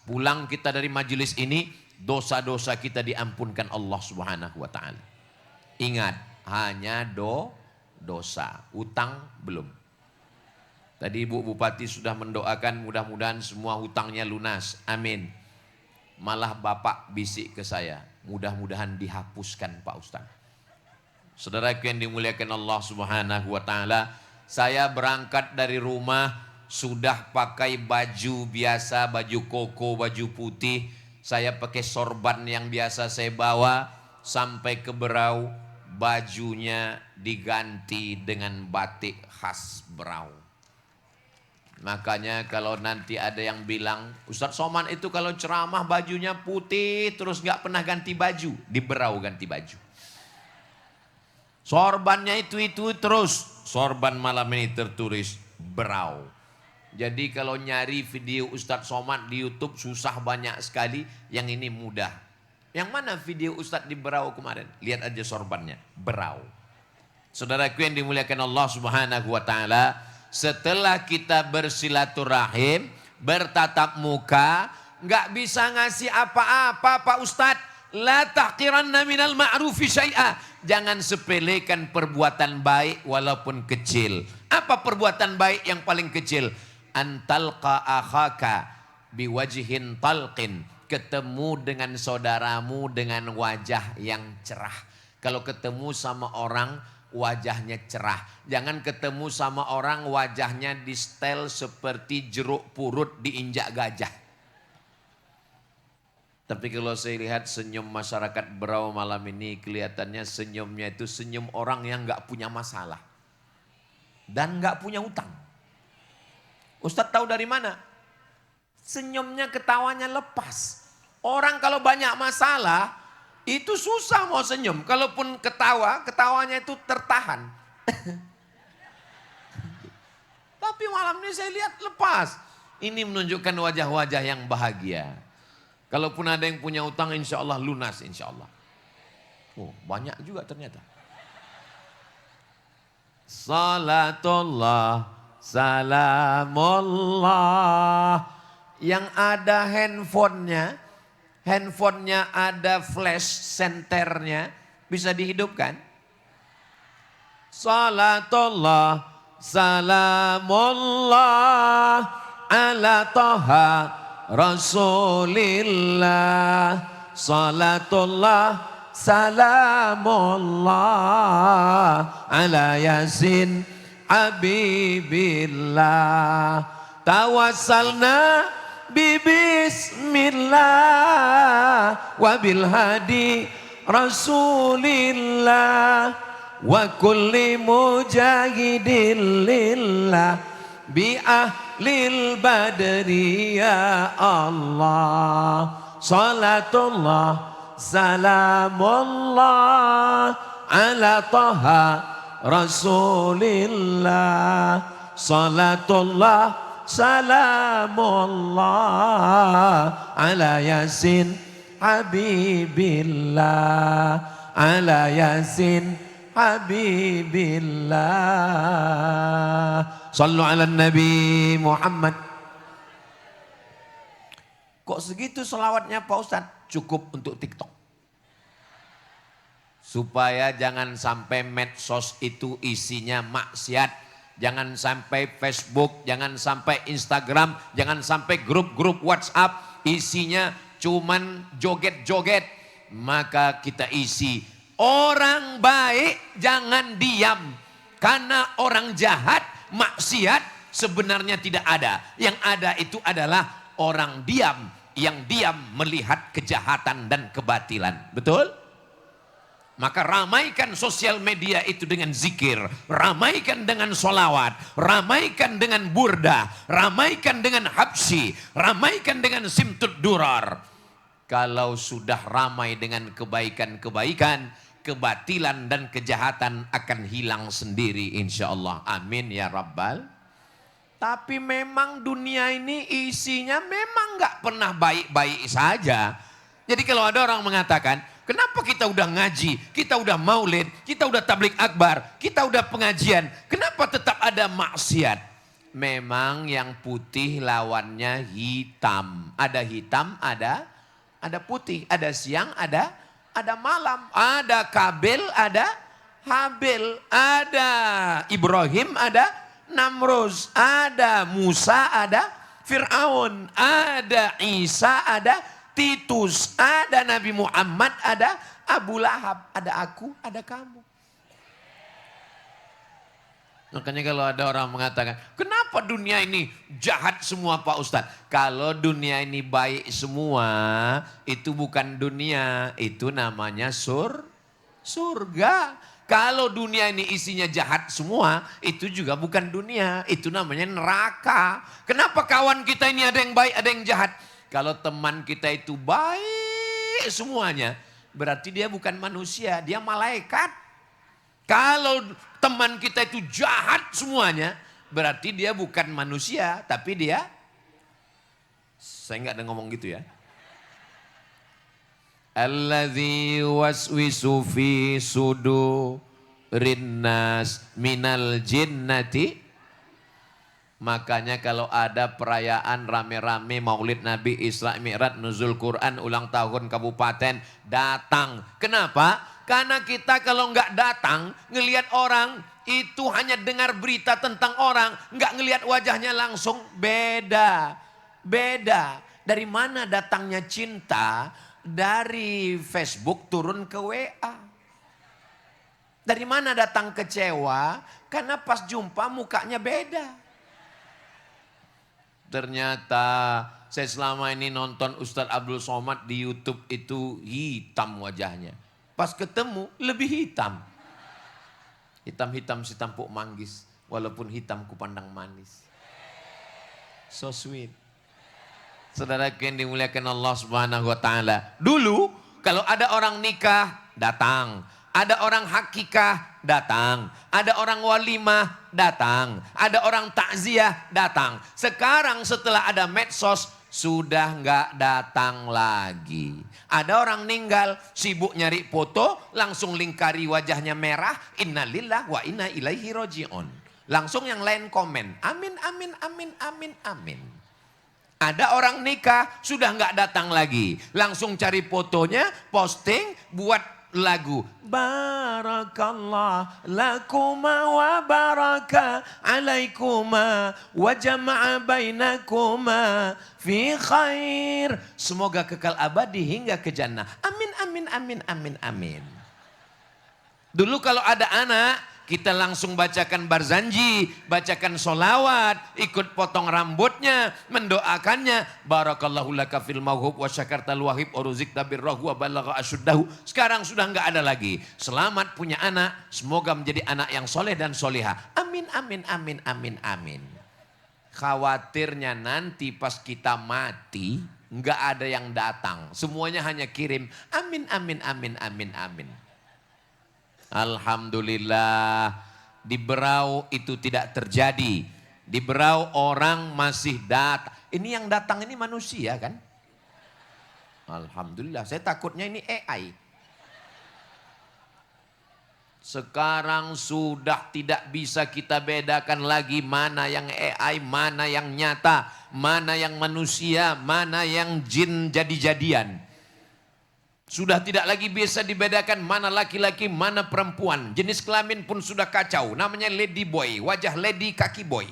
[SPEAKER 3] Pulang kita dari majelis ini, dosa-dosa kita diampunkan Allah Subhanahu wa ta'ala. Ingat, hanya dosa, utang belum. Tadi Ibu Bupati sudah mendoakan mudah-mudahan semua hutangnya lunas. Amin. Malah Bapak bisik ke saya, mudah-mudahan dihapuskan Pak Ustaz. Saudaraku yang dimuliakan Allah Subhanahu wa ta'ala, saya berangkat dari rumah sudah pakai baju biasa, baju koko, baju putih. Saya pakai sorban yang biasa saya bawa sampai ke Berau. Bajunya diganti dengan batik khas Berau. Makanya kalau nanti ada yang bilang, Ustadz Somad itu kalau ceramah bajunya putih terus gak pernah ganti baju. Di Berau ganti baju. Sorbannya itu terus. Sorban malam ini tertulis Berau. Jadi kalau nyari video Ustadz Somad di YouTube susah banyak sekali, yang ini mudah. Yang mana video Ustadz di Berau kemarin? Lihat aja sorbannya, Berau. Saudaraku yang dimuliakan Allah Subhanahu wa ta'ala, setelah kita bersilaturahim, bertatap muka, nggak bisa ngasih apa-apa Pak Ustadz. La tahqiranna minal ma'rufi syai'a. Jangan sepelekan perbuatan baik walaupun kecil. Apa perbuatan baik yang paling kecil? Antalqa akhaka biwajhin talqin, ketemu dengan saudaramu dengan wajah yang cerah. Kalau ketemu sama orang wajahnya cerah, jangan ketemu sama orang wajahnya di setel seperti jeruk purut diinjak gajah. Tapi kalau saya lihat senyum masyarakat Berau malam ini, kelihatannya senyumnya itu senyum orang yang gak punya masalah dan gak punya utang. Ustadz tahu dari mana? Senyumnya, ketawanya lepas. Orang kalau banyak masalah, itu susah mau senyum. Kalaupun ketawa, ketawanya itu tertahan. Tapi malam ini saya lihat lepas. Ini menunjukkan wajah-wajah yang bahagia. Kalaupun ada yang punya utang, insya Allah lunas, insya Allah. Oh, banyak juga ternyata. Salatullah, salamullah. Yang ada handphonenya ada flash senternya, bisa dihidupkan. Salatullah, salamullah ala toha rasulillah. Salatullah, salamullah ala yasin habibillah. Tawassalna bismillah wa bil hadi rasulillah wa kulli mujahidin lillah bi ahlil badri ya Allah. Salatullah, salamullah ala taha rasulillah. Salatullah, salamullah ala yasin habibillah. Ala yasin habibillah. Sallu ala Nabi Muhammad. Kok segitu selawatnya Pak Ustadz? Cukup untuk TikTok. Supaya jangan sampai medsos itu isinya maksiat. Jangan sampai Facebook, jangan sampai Instagram, jangan sampai grup-grup WhatsApp isinya cuman joget-joget. Maka kita isi, orang baik jangan diam. Karena orang jahat, maksiat sebenarnya tidak ada. Yang ada itu adalah orang diam. Yang diam melihat kejahatan dan kebatilan. Betul? Maka ramaikan sosial media itu dengan zikir, ramaikan dengan solawat, ramaikan dengan burda, ramaikan dengan habsyi, ramaikan dengan simtud durar. Kalau sudah ramai dengan kebaikan-kebaikan, kebatilan dan kejahatan akan hilang sendiri insya Allah. Amin ya Rabbal. Tapi memang dunia ini isinya memang gak pernah baik-baik saja. Jadi kalau ada orang mengatakan, kenapa kita udah ngaji, kita udah maulid, kita udah tablik akbar, kita udah pengajian, kenapa tetap ada maksiat? Memang yang putih lawannya hitam. Ada hitam, ada putih. Ada siang, ada malam. Ada Kabil, ada Habil. Ada Ibrahim, ada Namrus. Ada Musa, ada Fir'aun. Ada Isa, ada Titus, ada Nabi Muhammad, ada Abu Lahab, ada aku, ada kamu. Makanya kalau ada orang mengatakan, kenapa dunia ini jahat semua Pak Ustadz? Kalau dunia ini baik semua, itu bukan dunia, itu namanya surga. Kalau dunia ini isinya jahat semua, itu juga bukan dunia, itu namanya neraka. Kenapa kawan kita ini ada yang baik, ada yang jahat? Kalau teman kita itu baik semuanya, berarti dia bukan manusia, dia malaikat. Kalau teman kita itu jahat semuanya, berarti dia bukan manusia, tapi dia, saya nggak ada ngomong gitu ya. Alladzi waswisu fi sudurin nas minal jinnati. Makanya kalau ada perayaan rame-rame Maulid Nabi, Isra Mi'raj, Nuzul Quran, ulang tahun kabupaten, datang. Kenapa? Karena kita kalau nggak datang, ngelihat orang, itu hanya dengar berita tentang orang, nggak ngelihat wajahnya langsung, beda. Dari mana datangnya cinta? Dari Facebook turun ke WA. Dari mana datang kecewa? Karena pas jumpa mukanya beda. Ternyata saya selama ini nonton Ustadz Abdul Somad di YouTube itu hitam wajahnya. Pas ketemu lebih hitam. Hitam-hitam si tampuk manggis. Walaupun hitam ku pandang manis. So sweet. Saudaraku yang dimuliakan Allah Subhanahu wa taala. Dulu kalau ada orang nikah, datang. Ada orang hakikah, datang. Ada orang walimah, datang. Ada orang takziah, datang. Sekarang setelah ada medsos, sudah nggak datang lagi. Ada orang meninggal, sibuk nyari foto, langsung lingkari wajahnya merah, innalillah wa inna ilaihi roji'un. Langsung yang lain komen, amin, amin, amin, amin, amin. Ada orang nikah, sudah nggak datang lagi. Langsung cari fotonya, posting, buat lagu. Barakallah lakuma wa baraka alaikuma wa jama'a bainakuma fi khair. Semoga kekal abadi hingga ke jannah. Amin, amin, amin, amin, amin. Dulu kalau ada anak, kita langsung bacakan barzanji, bacakan solawat, ikut potong rambutnya, mendoakannya. Barakallahu laka fil mawhub wa syakartal wahib wa ruzikta birrahu wa balagha asyuddahu. Sekarang sudah enggak ada lagi. Selamat punya anak, semoga menjadi anak yang soleh dan soleha. Amin, amin, amin, amin, amin. Khawatirnya nanti pas kita mati, enggak ada yang datang. Semuanya hanya kirim, amin, amin, amin, amin, amin. Alhamdulillah di Berau itu tidak terjadi. Di Berau orang masih datang. Ini yang datang ini manusia kan? Alhamdulillah, saya takutnya ini AI. Sekarang sudah tidak bisa kita bedakan lagi mana yang AI, mana yang nyata, mana yang manusia, mana yang jin jadi-jadian. Sudah tidak lagi bisa dibedakan mana laki-laki, mana perempuan. Jenis kelamin pun sudah kacau. Namanya lady boy, wajah lady, kaki boy.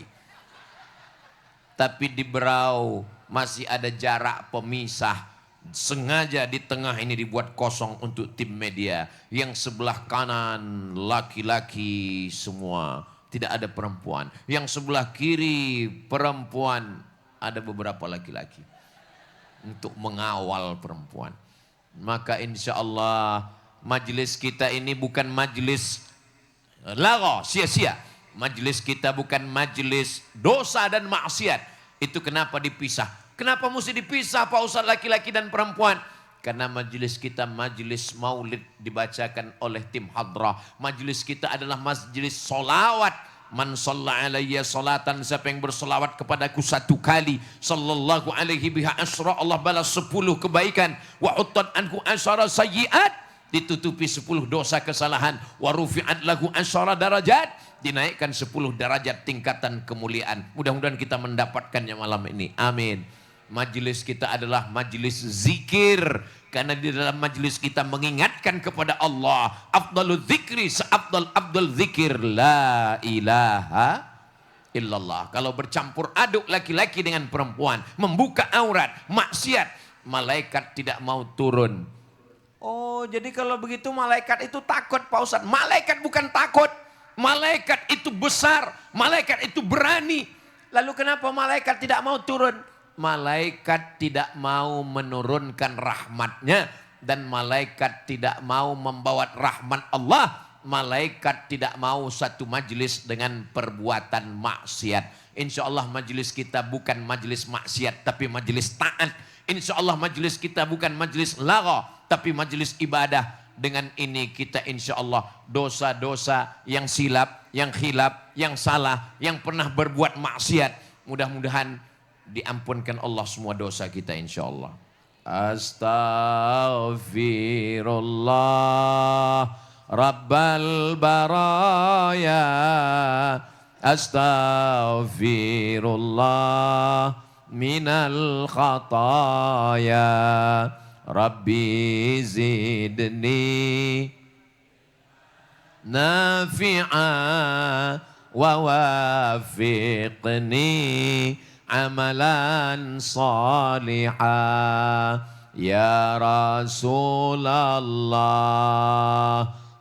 [SPEAKER 3] Tapi di Berau masih ada jarak pemisah. Sengaja di tengah ini dibuat kosong untuk tim media. Yang sebelah kanan laki-laki semua. Tidak ada perempuan. Yang sebelah kiri perempuan. Ada beberapa laki-laki. Untuk mengawal perempuan. Maka insya Allah majelis kita ini bukan majelis lagha, sia-sia. Majelis kita bukan majelis dosa dan maksiat. Itu kenapa dipisah? Kenapa mesti dipisah Pak Ustaz, laki-laki dan perempuan? Karena majelis kita majelis maulid dibacakan oleh tim hadrah. Majelis kita adalah majelis solawat. Man shalla alayya salatan, siapa yang bersolawat kepadaku satu kali, sallallahu alaihi biha asra, Allah balas 10 kebaikan. Wa uttan anhu asyara sayyiat, ditutupi 10 dosa kesalahan. Wa rufi'at lahu asyara darajat, dinaikkan 10 derajat tingkatan kemuliaan. Mudah-mudahan kita mendapatkannya malam ini. Amin. Majelis kita adalah majelis zikir. Karena di dalam majelis kita mengingatkan kepada Allah. Afdalul zikri, seabdal zikir. La ilaha illallah. Kalau bercampur aduk laki-laki dengan perempuan. Membuka aurat, maksiat. Malaikat tidak mau turun. Oh, jadi kalau begitu malaikat itu takut Pak Ustaz. Malaikat bukan takut. Malaikat itu besar. Malaikat itu berani. Lalu kenapa malaikat tidak mau turun? Malaikat tidak mau menurunkan rahmatnya. Dan malaikat tidak mau membawa rahmat Allah. Malaikat tidak mau satu majlis dengan perbuatan maksiat. Insya Allah majlis kita bukan majlis maksiat, tapi majlis taat. Insya Allah majlis kita bukan majlis lagha, tapi majlis ibadah. Dengan ini kita insya Allah dosa-dosa yang silap, yang khilaf, yang salah, yang pernah berbuat maksiat, mudah-mudahan diampunkan Allah semua dosa kita insya Allah. Astaghfirullah Rabbal baraya. Astaghfirullah minal khataya. Rabbi zidni nafi'a wa wafiqni amalan salihah. Ya Rasulullah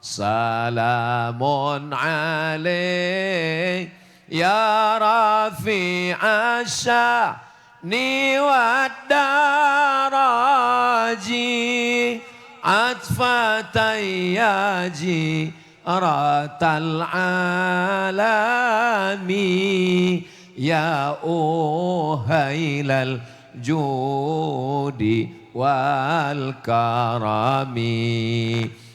[SPEAKER 3] salamun alaik. Ya rafi'a sya'ni wa daraji. Atfatayyaji ratal alami. Ya uhailal judi wal karami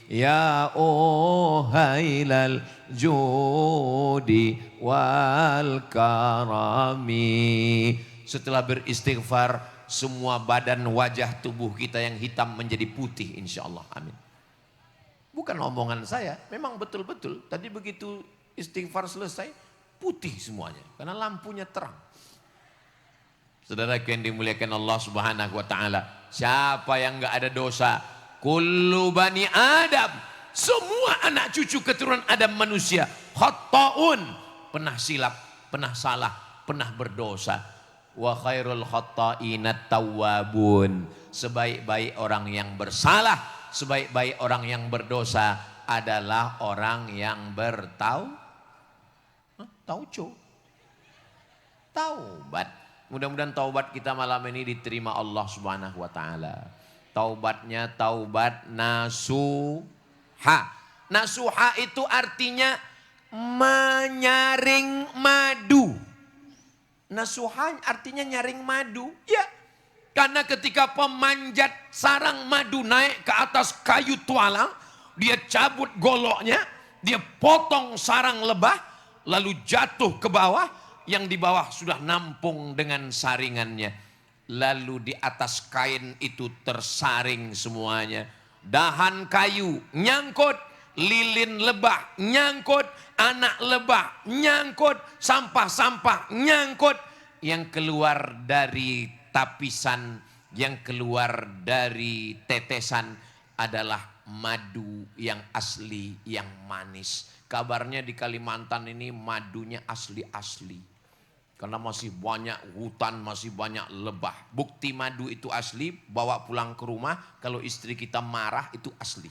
[SPEAKER 3] ya uhailal judi wal karami. Setelah beristighfar, semua badan wajah tubuh kita yang hitam menjadi putih insya Allah. Amin. Bukan omongan saya, memang betul-betul. Tadi begitu istighfar selesai, putih semuanya. Karena lampunya terang. Saudara yang dimuliakan Allah Subhanahu wa taala, siapa yang enggak ada dosa? Kullu bani Adam, semua anak cucu keturunan Adam manusia, khata'un, pernah silap, pernah salah, pernah berdosa. Wa khairul khata'inat tawwabun, sebaik-baik orang yang bersalah, sebaik-baik orang yang berdosa adalah orang yang taubat. Mudah-mudahan taubat kita malam ini diterima Allah Subhanahu wa taala. Taubatnya taubat nasuha. Nasuha itu artinya menyaring madu. Nasuha artinya nyaring madu. Ya. Karena ketika pemanjat sarang madu naik ke atas kayu tualang, dia cabut goloknya, dia potong sarang lebah, lalu jatuh ke bawah, yang di bawah sudah nampung dengan saringannya. Lalu di atas kain itu tersaring semuanya. Dahan kayu nyangkut, lilin lebah nyangkut, anak lebah nyangkut, sampah-sampah nyangkut. Yang keluar dari tapisan, yang keluar dari tetesan adalah madu yang asli, yang manis. Kabarnya di Kalimantan ini madunya asli-asli. Karena masih banyak hutan, masih banyak lebah. Bukti madu itu asli, bawa pulang ke rumah. Kalau istri kita marah itu asli.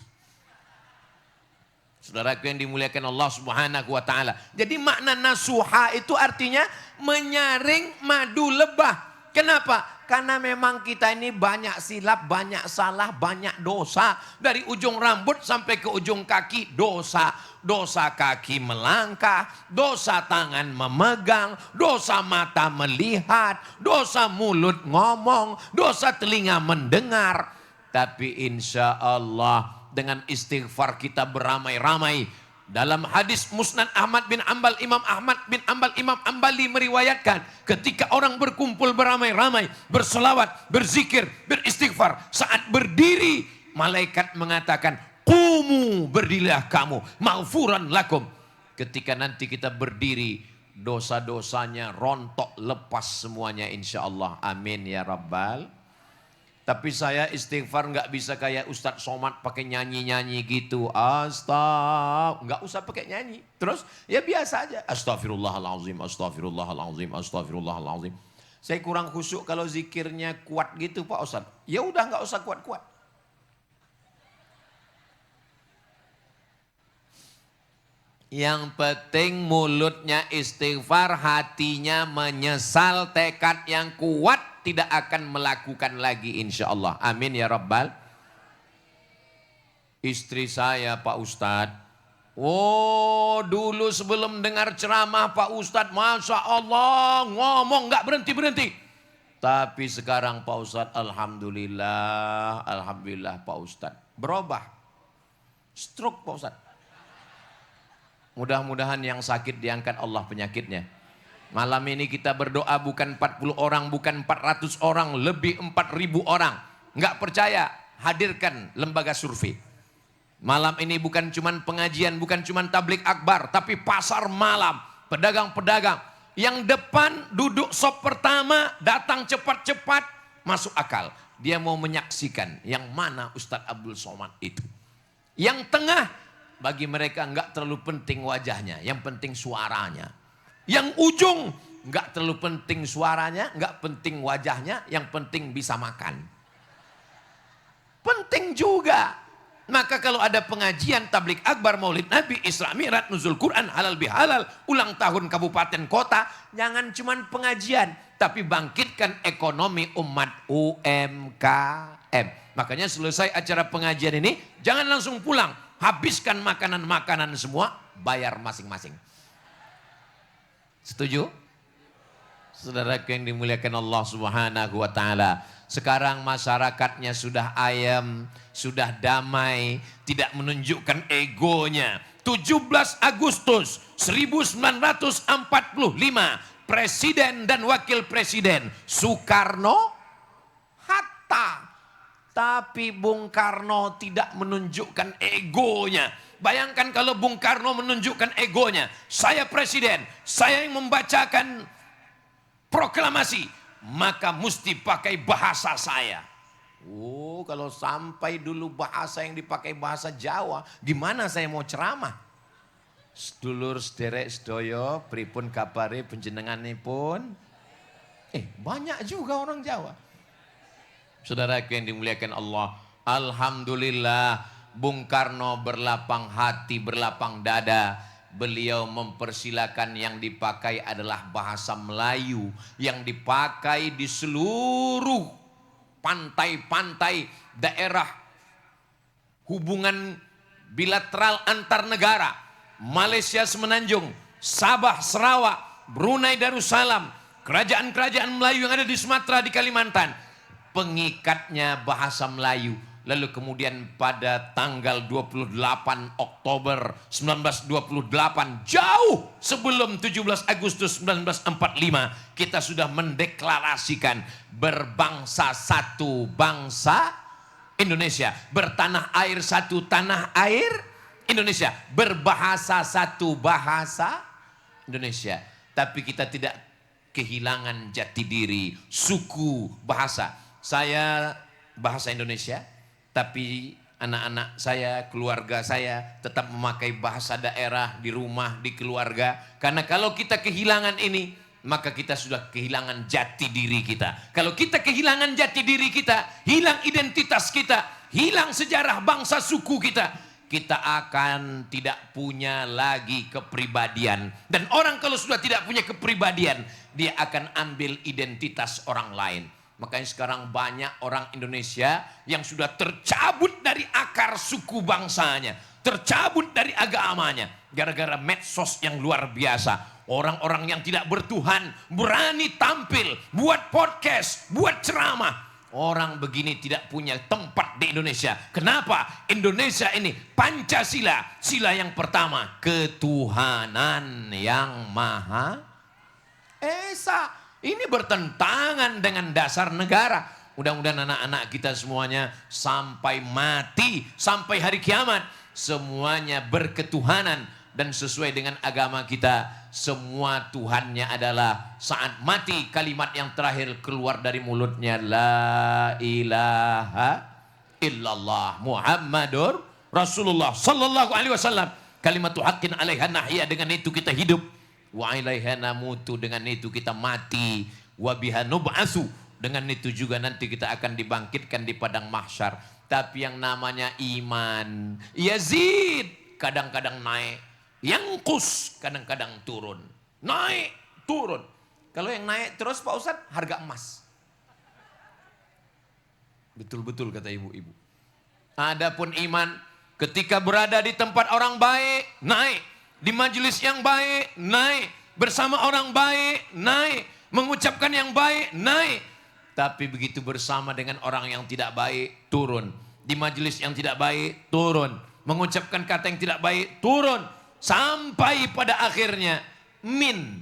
[SPEAKER 3] Saudaraku yang dimuliakan Allah Subhanahu wa taala. Jadi makna nasuha itu artinya menyaring madu lebah. Kenapa? Karena memang kita ini banyak silap, banyak salah, banyak dosa. Dari ujung rambut sampai ke ujung kaki dosa. Dosa kaki melangkah, dosa tangan memegang, dosa mata melihat, dosa mulut ngomong, dosa telinga mendengar. Tapi insya Allah dengan istighfar kita beramai-ramai. Dalam hadis Musnad Ahmad bin Ambal, Imam Ahmad bin Ambal, Imam Ambali meriwayatkan, ketika orang berkumpul beramai-ramai, berselawat, berzikir, beristighfar, saat berdiri malaikat mengatakan, "Qumu, berdirilah kamu, maghfuran lakum." Ketika nanti kita berdiri, dosa-dosanya rontok lepas semuanya insya Allah. Amin ya Rabbal. Tapi saya istighfar nggak bisa kayak Ustadz Somad pakai nyanyi-nyanyi gitu. Nggak usah pakai nyanyi. Terus ya biasa aja. Astaghfirullahaladzim, astaghfirullahaladzim, astaghfirullahaladzim. Saya kurang khusyuk kalau zikirnya kuat gitu Pak Ustadz. Ya udah nggak usah kuat-kuat. Yang penting mulutnya istighfar, hatinya menyesal, tekad yang kuat, tidak akan melakukan lagi insya Allah. Amin ya Rabbal. Istri saya Pak Ustadz, oh dulu sebelum dengar ceramah Pak Ustadz, Masya Allah ngomong gak berhenti-berhenti. Tapi sekarang Pak Ustadz, Alhamdulillah, Alhamdulillah Pak Ustadz berubah. Stroke Pak Ustadz. Mudah-mudahan yang sakit diangkat Allah penyakitnya. Malam ini kita berdoa bukan 40 orang, bukan 400 orang, lebih 4.000 orang. Enggak percaya, hadirkan lembaga survei. Malam ini bukan cuman pengajian, bukan cuman tablik akbar, tapi pasar malam, pedagang-pedagang. Yang depan duduk sop pertama, datang cepat-cepat, masuk akal. Dia mau menyaksikan yang mana Ustadz Abdul Somad itu. Yang tengah, bagi mereka enggak terlalu penting wajahnya, yang penting suaranya. Yang ujung enggak terlalu penting suaranya, enggak penting wajahnya, yang penting bisa makan. Penting juga. Maka kalau ada pengajian tablik akbar, maulid Nabi, Isra Mi'raj, nuzul Quran, halal bihalal, ulang tahun kabupaten kota, jangan cuman pengajian, tapi bangkitkan ekonomi umat UMKM. Makanya selesai acara pengajian ini, jangan langsung pulang, habiskan makanan-makanan semua, bayar masing-masing. Setuju? Saudaraku yang dimuliakan Allah Subhanahu wa taala. Sekarang masyarakatnya sudah ayem, sudah damai, tidak menunjukkan egonya. 17 Agustus 1945, Presiden dan Wakil Presiden Soekarno, Hatta. Tapi Bung Karno tidak menunjukkan egonya. Bayangkan kalau Bung Karno menunjukkan egonya. Saya presiden, saya yang membacakan proklamasi, maka mesti pakai bahasa saya. Oh, kalau sampai dulu bahasa yang dipakai bahasa Jawa, gimana saya mau ceramah? Sedulur sederek sedoyo, pripun kabare panjenenganipun? Banyak juga orang Jawa. Saudara yang dimuliakan Allah, alhamdulillah Bung Karno berlapang hati, berlapang dada. Beliau mempersilakan yang dipakai adalah bahasa Melayu yang dipakai di seluruh pantai-pantai daerah hubungan bilateral antar negara. Malaysia Semenanjung, Sabah Sarawak, Brunei Darussalam, kerajaan-kerajaan Melayu yang ada di Sumatera, di Kalimantan. Pengikatnya bahasa Melayu. Lalu kemudian pada tanggal 28 Oktober 1928, jauh sebelum 17 Agustus 1945, kita sudah mendeklarasikan berbangsa satu bangsa Indonesia, bertanah air satu tanah air Indonesia, berbahasa satu bahasa Indonesia. Tapi kita tidak kehilangan jati diri, suku, bahasa. Saya bahasa Indonesia, tapi anak-anak saya, keluarga saya tetap memakai bahasa daerah di rumah, di keluarga. Karena kalau kita kehilangan ini, maka kita sudah kehilangan jati diri kita. Kalau kita kehilangan jati diri kita, hilang identitas kita, hilang sejarah bangsa suku kita, kita akan tidak punya lagi kepribadian. Dan orang kalau sudah tidak punya kepribadian, dia akan ambil identitas orang lain. Makanya sekarang banyak orang Indonesia yang sudah tercabut dari akar suku bangsanya, tercabut dari agamanya, gara-gara medsos yang luar biasa. Orang-orang yang tidak bertuhan berani tampil, buat podcast, buat ceramah. Orang begini tidak punya tempat di Indonesia. Kenapa? Indonesia ini Pancasila, sila yang pertama, ketuhanan yang Maha Esa. Ini bertentangan dengan dasar negara. Mudah-mudahan anak-anak kita semuanya sampai mati, sampai hari kiamat, semuanya berketuhanan dan sesuai dengan agama kita. Semua Tuhannya adalah saat mati kalimat yang terakhir keluar dari mulutnya, la ilaha illallah Muhammadur Rasulullah sallallahu alaihi wasallam. Kalimatu haqqin alaiha nahya, dengan itu kita hidup. Wa ilaiha namutu, dengan itu kita mati. Wa biha nub'atsu, dengan itu juga nanti kita akan dibangkitkan di padang mahsyar. Tapi yang namanya iman, yazid, kadang-kadang naik, yangkus, kadang-kadang turun. Naik, turun. Kalau yang naik terus Pak Ustadz, harga emas. Betul-betul kata ibu-ibu. Adapun iman, ketika berada di tempat orang baik, naik. Di majelis yang baik, naik. Bersama orang baik, naik. Mengucapkan yang baik, naik. Tapi begitu bersama dengan orang yang tidak baik, turun. Di majelis yang tidak baik, turun. Mengucapkan kata yang tidak baik, turun. Sampai pada akhirnya, min.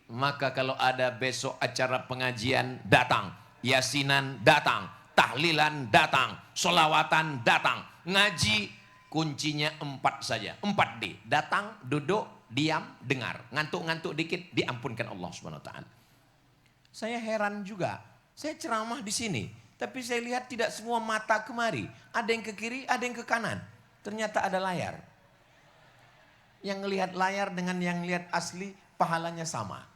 [SPEAKER 3] Maka kalau ada besok acara pengajian, datang. Yasinan, datang. Tahlilan, datang. Sholawatan, datang. Ngaji, kuncinya 4 saja, 4D. Datang, duduk, diam, dengar. Ngantuk-ngantuk dikit, diampunkan Allah Subhanahu wa taala. Saya heran juga. Saya ceramah di sini, tapi saya lihat tidak semua mata kemari. Ada yang ke kiri, ada yang ke kanan. Ternyata ada layar. Yang ngelihat layar dengan yang lihat asli, pahalanya sama.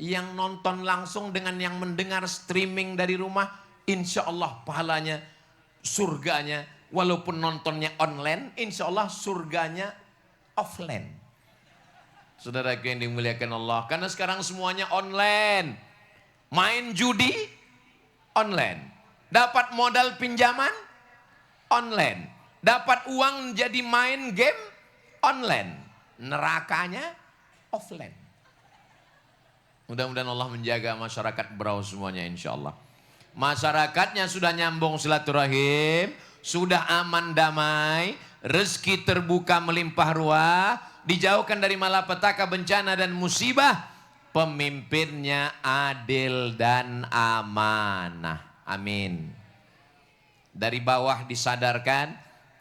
[SPEAKER 3] Yang nonton langsung dengan yang mendengar streaming dari rumah, insya Allah pahalanya, surganya, walaupun nontonnya online, insya Allah surganya offline. Saudara yang dimuliakan Allah, karena sekarang semuanya online. Main judi online, dapat modal pinjaman online, dapat uang jadi main game online, nerakanya offline. Mudah-mudahan Allah menjaga masyarakat Berau semuanya insya Allah. Masyarakatnya sudah nyambung silaturahim, sudah aman damai, rezeki terbuka melimpah ruah, dijauhkan dari malapetaka, bencana dan musibah. Pemimpinnya adil dan amanah. Amin. Dari bawah disadarkan,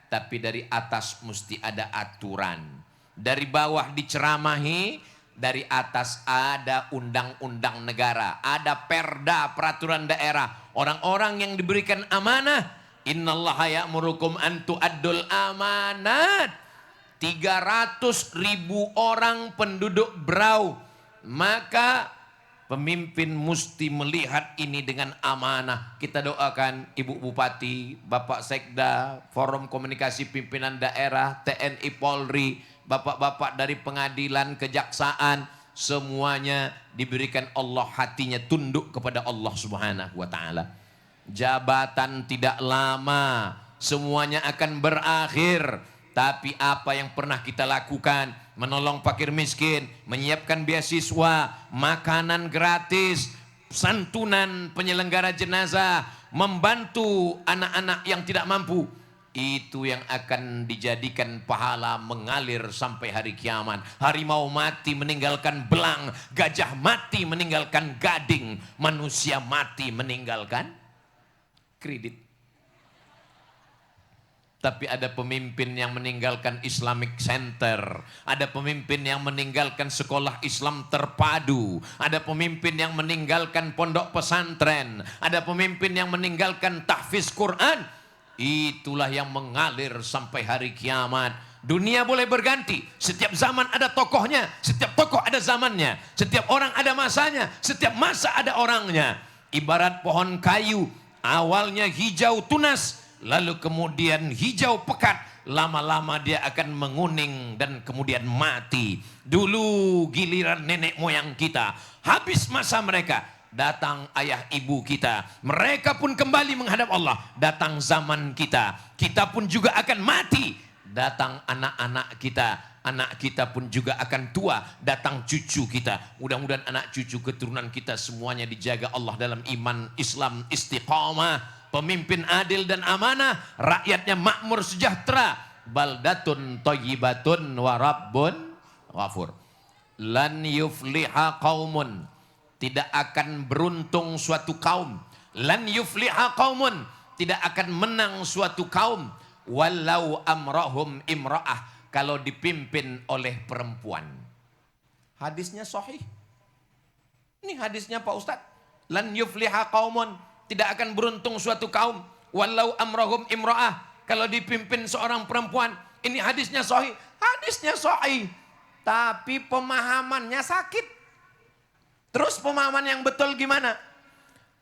[SPEAKER 3] tapi dari atas mesti ada aturan. Dari bawah diceramahi, dari atas ada undang-undang negara, ada perda, peraturan daerah. Orang-orang yang diberikan amanah, innallaha ya'murukum an tu'addul amanat. 300.000 orang penduduk Berau. Maka pemimpin mesti melihat ini dengan amanah. Kita doakan Ibu Bupati, Bapak Sekda, Forum Komunikasi Pimpinan Daerah, TNI Polri, bapak-bapak dari pengadilan, kejaksaan, semuanya diberikan Allah hatinya tunduk kepada Allah Subhanahu wa taala. Jabatan tidak lama, semuanya akan berakhir. Tapi apa yang pernah kita lakukan, menolong fakir miskin, menyiapkan beasiswa, makanan gratis, santunan penyelenggara jenazah, membantu anak-anak yang tidak mampu, itu yang akan dijadikan pahala mengalir sampai hari kiamat. Harimau mati meninggalkan belang, gajah mati meninggalkan gading, manusia mati meninggalkan kredit. Tapi ada pemimpin yang meninggalkan Islamic Center, ada pemimpin yang meninggalkan sekolah Islam terpadu, ada pemimpin yang meninggalkan pondok pesantren, ada pemimpin yang meninggalkan tahfiz Quran. Itulah yang mengalir sampai hari kiamat. Dunia boleh berganti, setiap zaman ada tokohnya, setiap tokoh ada zamannya, setiap orang ada masanya, setiap masa ada orangnya. Ibarat pohon kayu, awalnya hijau tunas, lalu kemudian hijau pekat, lama-lama dia akan menguning dan kemudian mati. Dulu giliran nenek moyang kita, habis masa mereka, datang ayah ibu kita, mereka pun kembali menghadap Allah. Datang zaman kita, kita pun juga akan mati. Datang anak-anak kita, anak kita pun juga akan tua. Datang cucu kita, mudah-mudahan anak cucu keturunan kita semuanya dijaga Allah dalam iman Islam istiqamah. Pemimpin adil dan amanah, rakyatnya makmur sejahtera. Baldatun thayyibatun wa rabbun ghafur. Lan yufliha qaumun, tidak akan beruntung suatu kaum. Lan yufliha qaumun, tidak akan menang suatu kaum. Walau amrahum imra'ah, kalau dipimpin oleh perempuan. Hadisnya sahih. Ini hadisnya Pak Ustadz. Lan yufliha qaumun, tidak akan beruntung suatu kaum. Walau amrahum imra'ah, kalau dipimpin seorang perempuan. Ini hadisnya sahih. Hadisnya sahih, tapi pemahamannya sakit. Terus pemahaman yang betul gimana?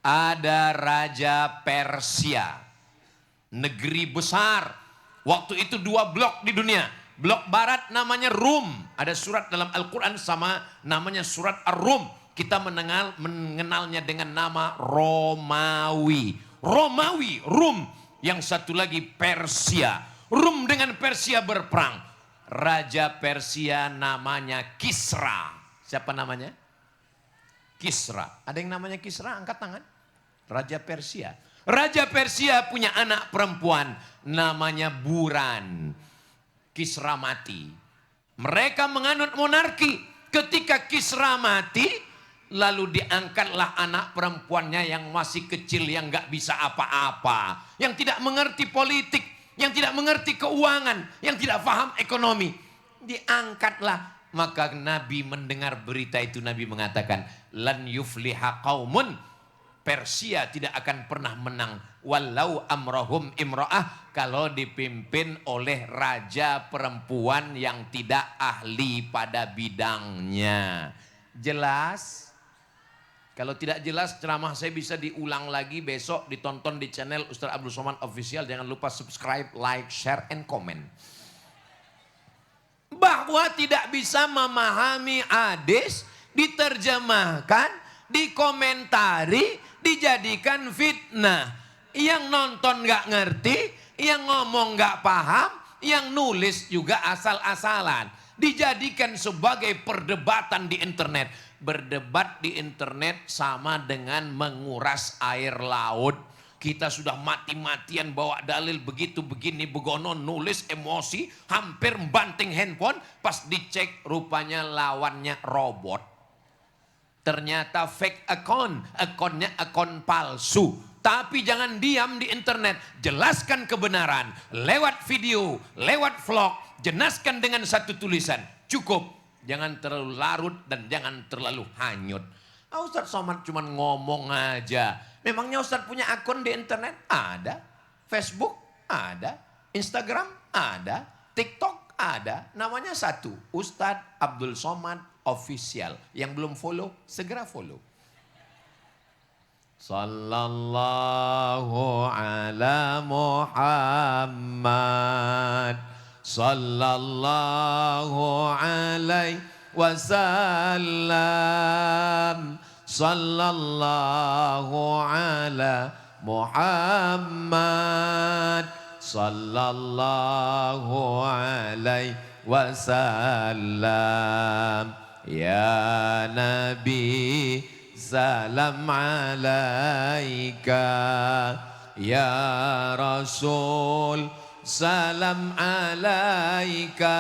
[SPEAKER 3] Ada Raja Persia, negeri besar. Waktu itu 2 blok di dunia. Blok barat namanya Rum. Ada surat dalam Al-Quran sama namanya surat Ar-Rum. Kita mengenalnya dengan nama Romawi. Romawi, Rum. Yang satu lagi Persia. Rum dengan Persia berperang. Raja Persia namanya Kisra. Siapa namanya? Kisra. Ada yang namanya Kisra? Angkat tangan. Raja Persia. Raja Persia punya anak perempuan namanya Buran. Kisra mati. Mereka menganut monarki. Ketika Kisra mati, lalu diangkatlah anak perempuannya yang masih kecil, yang gak bisa apa-apa, yang tidak mengerti politik, yang tidak mengerti keuangan, yang tidak paham ekonomi. Diangkatlah. Maka Nabi mendengar berita itu, Nabi mengatakan, lan yufliha qaumun, Persia tidak akan pernah menang. Walau amrohum imro'ah, kalau dipimpin oleh raja perempuan yang tidak ahli pada bidangnya. Jelas? Kalau tidak jelas, ceramah saya bisa diulang lagi besok, ditonton di channel Ustaz Abdul Somad Official. Jangan lupa subscribe, like, share, and comment. Bahwa tidak bisa memahami hadis, diterjemahkan, dikomentari, dijadikan fitnah. Yang nonton gak ngerti, yang ngomong gak paham, yang nulis juga asal-asalan. Dijadikan sebagai perdebatan di internet. Berdebat di internet sama dengan menguras air laut. Kita sudah mati-matian bawa dalil begitu begini begono, nulis emosi, hampir membanting handphone. Pas dicek rupanya lawannya robot. Ternyata fake account, akunnya akun palsu. Tapi jangan diam di internet, jelaskan kebenaran. Lewat video, lewat vlog, jelaskan dengan satu tulisan. Cukup, jangan terlalu larut dan jangan terlalu hanyut. Ustadz Somad cuma ngomong aja. Memangnya Ustadz punya akun di internet? Ada. Facebook? Ada. Instagram? Ada. TikTok? Ada. Namanya satu. Ustadz Abdul Somad Official. Yang belum follow, segera follow. Sallallahu ala Muhammad. Sallallahu alaihi wasallam. Sallallahu ala Muhammad. Sallallahu alaihi wasallam. Ya Nabi salam alaika. Ya Rasul salam alaika.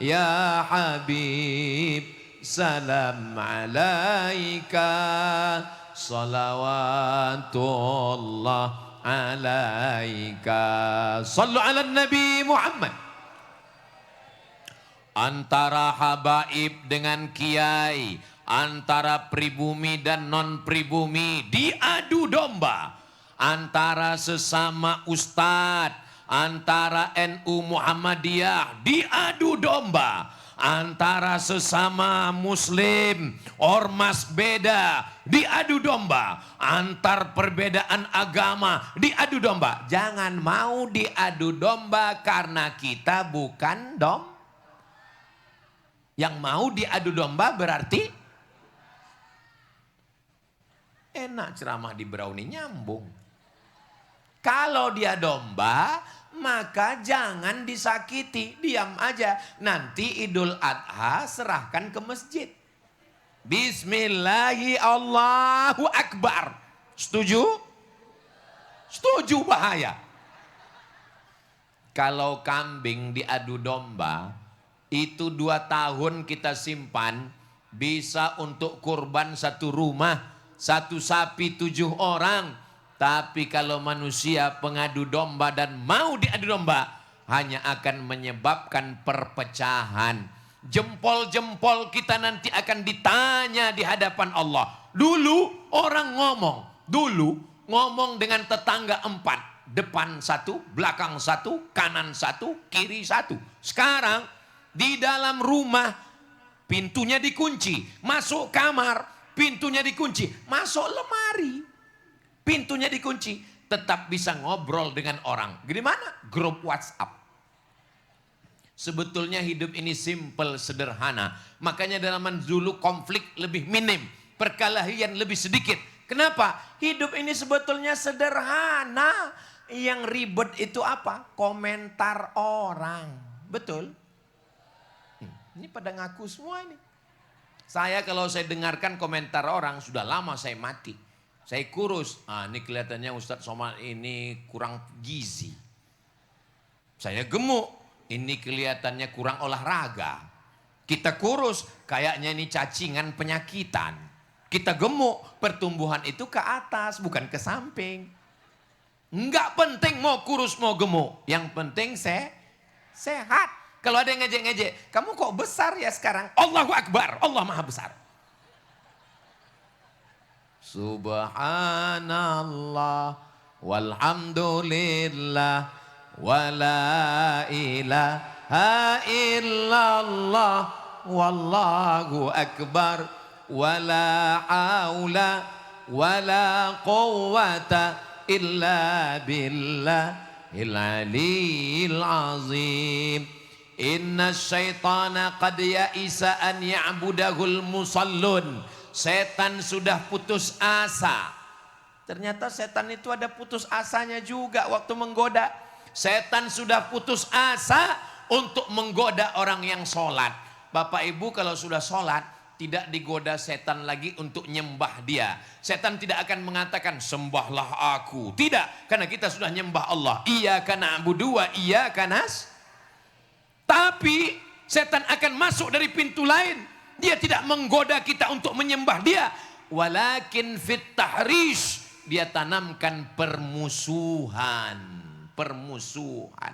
[SPEAKER 3] Ya Habib salam alaika. Salawatullah alaika. Sallu ala Nabi Muhammad. Antara habaib dengan kiai, antara pribumi dan non pribumi diadu domba. Antara sesama ustadz, antara NU Muhammadiyah diadu domba. Antara sesama muslim, ormas beda, diadu domba. Antar perbedaan agama, diadu domba. Jangan mau diadu domba karena kita bukan domba. Yang mau diadu domba berarti enak ceramah di Brownie nyambung. Kalau dia domba, maka jangan disakiti, diam aja. Nanti Idul Adha serahkan ke masjid. Bismillahi Allahu Akbar. Setuju? Setuju bahaya. Kalau kambing diadu domba, itu 2 tahun kita simpan, bisa untuk kurban 1 rumah, 1 sapi 7 orang. Tapi kalau manusia pengadu domba dan mau diadu domba, hanya akan menyebabkan perpecahan. Jempol-jempol kita nanti akan ditanya di hadapan Allah. Dulu orang ngomong dengan tetangga 4. Depan 1, belakang 1, kanan 1, kiri 1. Sekarang di dalam rumah pintunya dikunci, masuk kamar pintunya dikunci, masuk lemari pintunya dikunci, tetap bisa ngobrol dengan orang. Gimana? Grup WhatsApp. Sebetulnya hidup ini simple, sederhana. Makanya dalam dulu konflik lebih minim, perkelahian lebih sedikit. Kenapa? Hidup ini sebetulnya sederhana. Yang ribet itu apa? Komentar orang. Betul? Ini pada ngaku semua ini. Saya kalau saya dengarkan komentar orang, sudah lama saya mati. Saya kurus. Ini kelihatannya Ustadz Somad ini kurang gizi. Saya gemuk. Ini kelihatannya kurang olahraga. Kita kurus, kayaknya ini cacingan penyakitan. Kita gemuk, pertumbuhan itu ke atas, bukan ke samping. Enggak penting mau kurus mau gemuk. Yang penting sehat. Kalau ada yang ngejek-ngejek, kamu kok besar ya sekarang? Allahu Akbar, Allah Maha Besar. Subhanallah, walhamdulillah, wala ilaha illallah, wallahu akbar, wala haula, wala quwwata illa billahil aliyil azim. Inna syaitana qad ya'isa an ya'budahul musallun. Setan sudah putus asa. Ternyata setan itu ada putus asanya juga waktu menggoda. Setan sudah putus asa untuk menggoda orang yang sholat. Bapak Ibu kalau sudah sholat, tidak digoda setan lagi untuk nyembah dia. Setan tidak akan mengatakan sembahlah aku. Tidak, karena kita sudah nyembah Allah. Iyyaka na'budu wa iyyaka nas. Tapi setan akan masuk dari pintu lain. Dia tidak menggoda kita untuk menyembah dia. Walakin fit tahrish, dia tanamkan permusuhan. Permusuhan.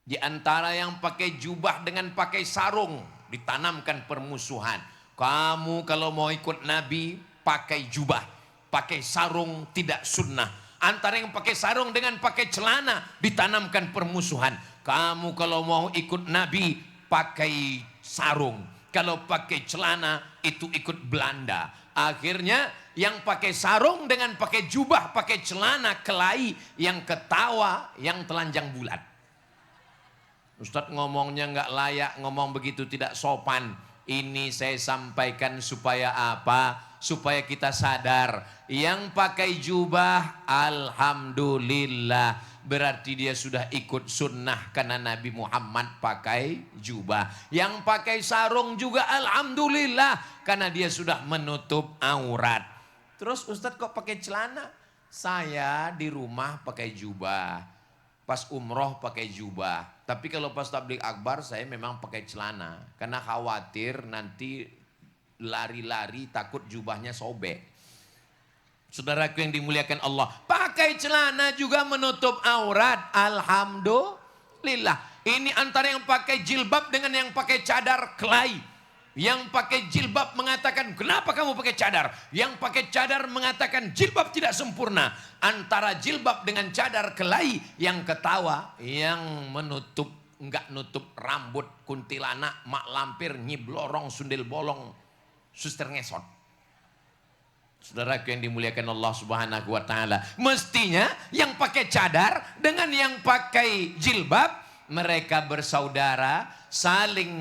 [SPEAKER 3] Di antara yang pakai jubah dengan pakai sarung, ditanamkan permusuhan. Kamu kalau mau ikut Nabi pakai jubah, pakai sarung tidak sunnah. Antara yang pakai sarung dengan pakai celana, ditanamkan permusuhan. Kamu kalau mau ikut Nabi pakai sarung, kalau pakai celana itu ikut Belanda. Akhirnya yang pakai sarung dengan pakai jubah, pakai celana kelahi, yang ketawa, yang telanjang bulat. Ustadz ngomongnya nggak layak, ngomong begitu tidak sopan. Ini saya sampaikan supaya apa? Supaya kita sadar. Yang pakai jubah, alhamdulillah, berarti dia sudah ikut sunnah karena Nabi Muhammad pakai jubah. Yang pakai sarung juga alhamdulillah karena dia sudah menutup aurat. Terus Ustadz kok pakai celana? Saya di rumah pakai jubah, pas umroh pakai jubah. Tapi kalau pas tabligh akbar saya memang pakai celana. Karena khawatir nanti lari-lari takut jubahnya sobek. Saudaraku yang dimuliakan Allah, pakai celana juga menutup aurat. Alhamdulillah. Ini antara yang pakai jilbab dengan yang pakai cadar kelahi. Yang pakai jilbab mengatakan, kenapa kamu pakai cadar? Yang pakai cadar mengatakan jilbab tidak sempurna. Antara jilbab dengan cadar kelahi, yang ketawa, yang menutup, enggak nutup rambut, kuntilanak, mak lampir, nyiblorong, sundel bolong, suster ngesot. Saudaraku yang dimuliakan Allah Subhanahu wa taala, mestinya yang pakai cadar dengan yang pakai jilbab, mereka bersaudara, saling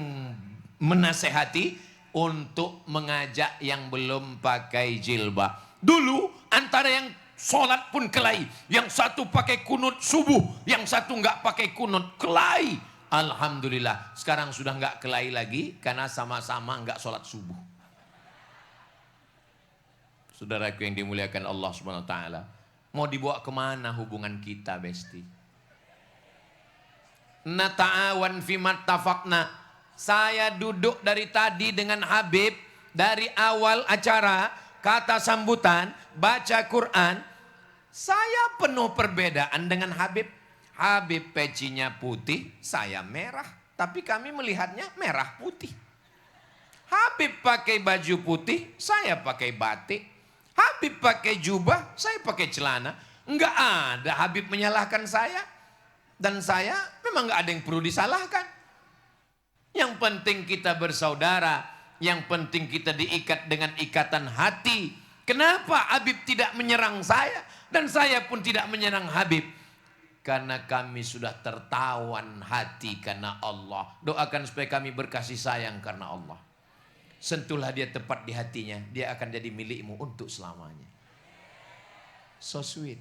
[SPEAKER 3] menasehati untuk mengajak yang belum pakai jilbab. Dulu antara yang sholat pun kelahi, yang satu pakai kunut subuh, yang satu enggak pakai kunut, kelahi. Alhamdulillah, sekarang sudah enggak kelahi lagi karena sama-sama enggak sholat subuh. Saudaraku yang dimuliakan Allah Subhanahu wa taala, mau dibawa kemana hubungan kita, Besti? Nata'awan fimat tafakna. Saya duduk dari tadi dengan Habib, dari awal acara, kata sambutan, baca Quran. Saya penuh perbedaan dengan Habib. Habib pecinya putih, saya merah. Tapi kami melihatnya merah putih. Habib pakai baju putih, saya pakai batik. Habib pakai jubah, saya pakai celana. Enggak ada Habib menyalahkan saya. Dan saya memang enggak ada yang perlu disalahkan. Yang penting kita bersaudara, yang penting kita diikat dengan ikatan hati. Kenapa Habib tidak menyerang saya dan saya pun tidak menyerang Habib? Karena kami sudah tertawan hati karena Allah. Doakan supaya kami berkasih sayang karena Allah. Sentuhlah dia tepat di hatinya, dia akan jadi milikmu untuk selamanya. So sweet.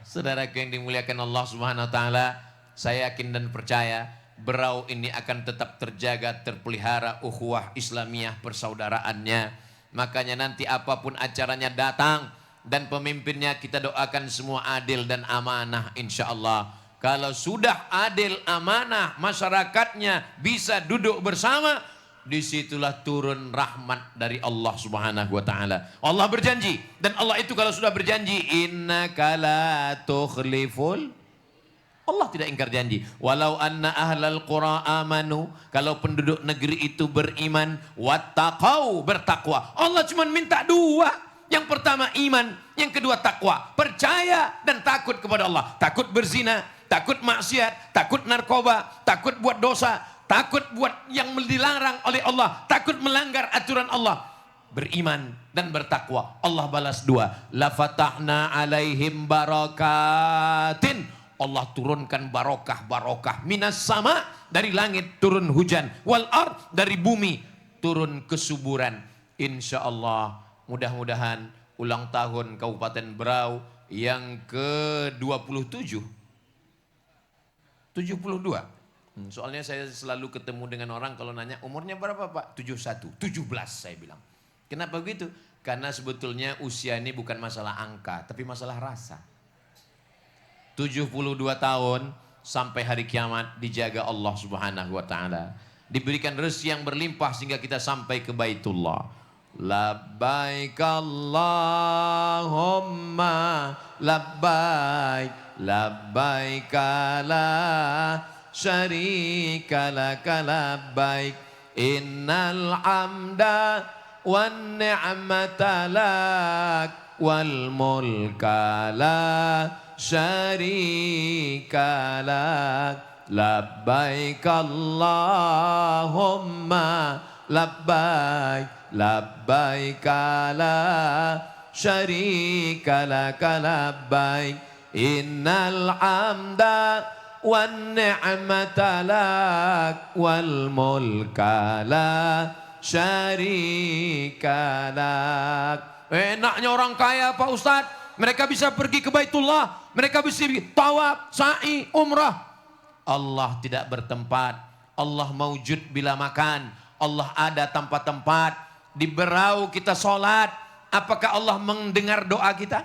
[SPEAKER 3] Saudaraku yang dimuliakan Allah Subhanahu wa taala, saya yakin dan percaya Berau ini akan tetap terjaga, terpelihara ukhuwah Islamiyah persaudaraannya. Makanya nanti apapun acaranya datang dan pemimpinnya kita doakan semua adil dan amanah insyaallah. Kalau sudah adil amanah, masyarakatnya bisa duduk bersama, disitulah turun rahmat dari Allah Subhanahu wa taala. Allah berjanji, dan Allah itu kalau sudah berjanji, innaka la tukhliful, Allah tidak ingkar janji. Walau anna ahlal qura amanu, kalau penduduk negeri itu beriman, wattaqau, bertakwa. Allah cuma minta dua. Yang pertama iman, yang kedua takwa. Percaya dan takut kepada Allah. Takut berzina, takut maksiat, takut narkoba, takut buat dosa, takut buat yang dilarang oleh Allah, takut melanggar aturan Allah. Beriman dan bertakwa. Allah balas dua. La fatahna alaihim barakatin. Allah turunkan barokah-barokah minas sama, dari langit turun hujan, wal ard, dari bumi turun kesuburan. Insya Allah mudah-mudahan ulang tahun Kabupaten Berau yang ke-27 72 Soalnya saya selalu ketemu dengan orang kalau nanya umurnya berapa Pak? 71, 17 saya bilang. Kenapa begitu? Karena sebetulnya usia ini bukan masalah angka, tapi masalah rasa. 72 tahun sampai hari kiamat dijaga Allah Subhanahu wa taala. Diberikan rezeki yang berlimpah sehingga kita sampai ke Baitullah. Labbaik Allahumma labbaik, labbaik la syarika laka labbaik, innal hamda wan ni'mata lak wal mulka la syarika lak, labbaik Allahumma labbaik, labbaik la syarika laka labbaik, innal hamda wan ni'mata lak wal mulka la syarika lak. Enaknya orang kaya Pak Ustadz, mereka bisa pergi ke Baitullah, mereka bisa tawaf, sa'i, umrah. Allah tidak bertempat, Allah maujud bila makan, Allah ada tanpa tempat. Di berau kita sholat, apakah Allah mendengar doa kita?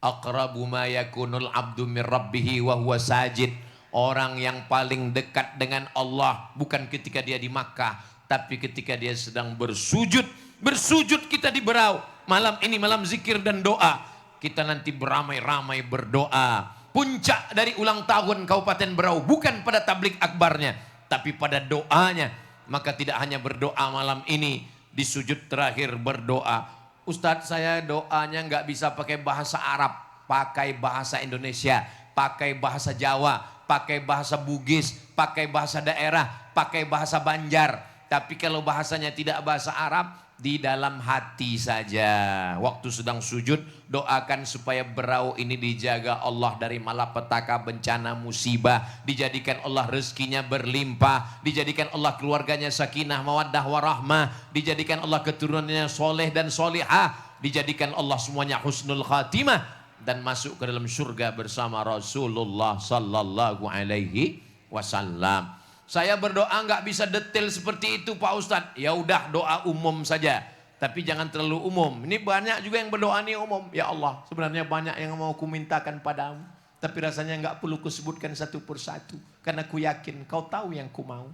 [SPEAKER 3] Aqrabu ma yakunul abdu min rabbihi wa huwa sajid. Orang yang paling dekat dengan Allah bukan ketika dia di Makkah, tapi ketika dia sedang bersujud. Bersujud kita di berau. Malam ini malam zikir dan doa. Kita nanti beramai-ramai berdoa. Puncak dari ulang tahun Kabupaten Berau bukan pada tablik akbarnya, tapi pada doanya. Maka tidak hanya berdoa malam ini, di sujud terakhir berdoa. Ustadz, saya doanya nggak bisa pakai bahasa Arab, pakai bahasa Indonesia, pakai bahasa Jawa, pakai bahasa Bugis, pakai bahasa daerah, pakai bahasa Banjar. Tapi kalau bahasanya tidak bahasa Arab, di dalam hati saja. Waktu sedang sujud, doakan supaya Berau ini dijaga Allah dari malapetaka, bencana, musibah. Dijadikan Allah rezekinya berlimpah. Dijadikan Allah keluarganya sakinah, mawaddah, warahmah. Dijadikan Allah keturunannya soleh dan solihah. Dijadikan Allah semuanya husnul khatimah. Dan masuk ke dalam surga bersama Rasulullah sallallahu alaihi wasallam. Saya berdoa nggak bisa detail seperti itu Pak Ustadz. Ya udah doa umum saja. Tapi jangan terlalu umum. Ini banyak juga yang berdoa ini umum. Ya Allah, sebenarnya banyak yang mau kumintakan padamu. Tapi rasanya nggak perlu kusebutkan satu persatu. Karena ku yakin kau tahu yang ku mau.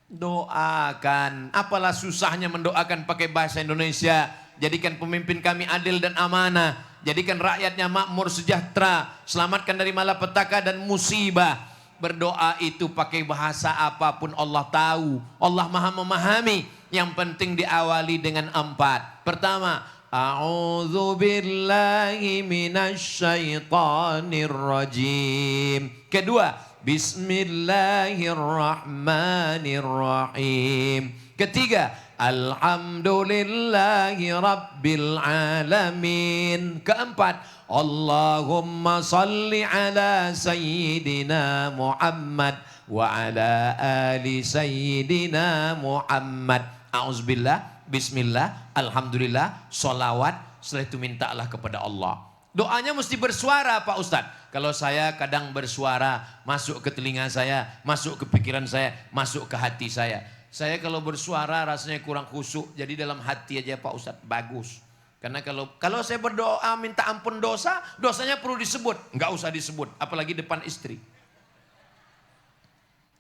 [SPEAKER 3] Doakan. Apalah susahnya mendoakan pakai bahasa Indonesia. Jadikan pemimpin kami adil dan amanah. Jadikan rakyatnya makmur sejahtera. Selamatkan dari malapetaka dan musibah. Berdoa itu pakai bahasa apapun Allah tahu. Allah maha memahami. Yang penting diawali dengan 4. Pertama, a'udzu billahi minasyaitonir rajim. Kedua, bismillahirrahmanirrahim. Ketiga, alhamdulillahi rabbil alamin. Keempat, Allahumma salli ala sayyidina Muhammad wa ala ali sayyidina Muhammad. A'udzubillah, bismillah, alhamdulillah, sholawat. Setelah itu mintalah kepada Allah. Doanya mesti bersuara Pak Ustadz. Kalau saya kadang bersuara, masuk ke telinga saya, masuk ke pikiran saya, masuk ke hati saya. Saya kalau bersuara rasanya kurang khusyuk. Jadi dalam hati aja Pak Ustadz, bagus. Karena kalau saya berdoa minta ampun dosa, dosanya perlu disebut. Enggak usah disebut, apalagi depan istri.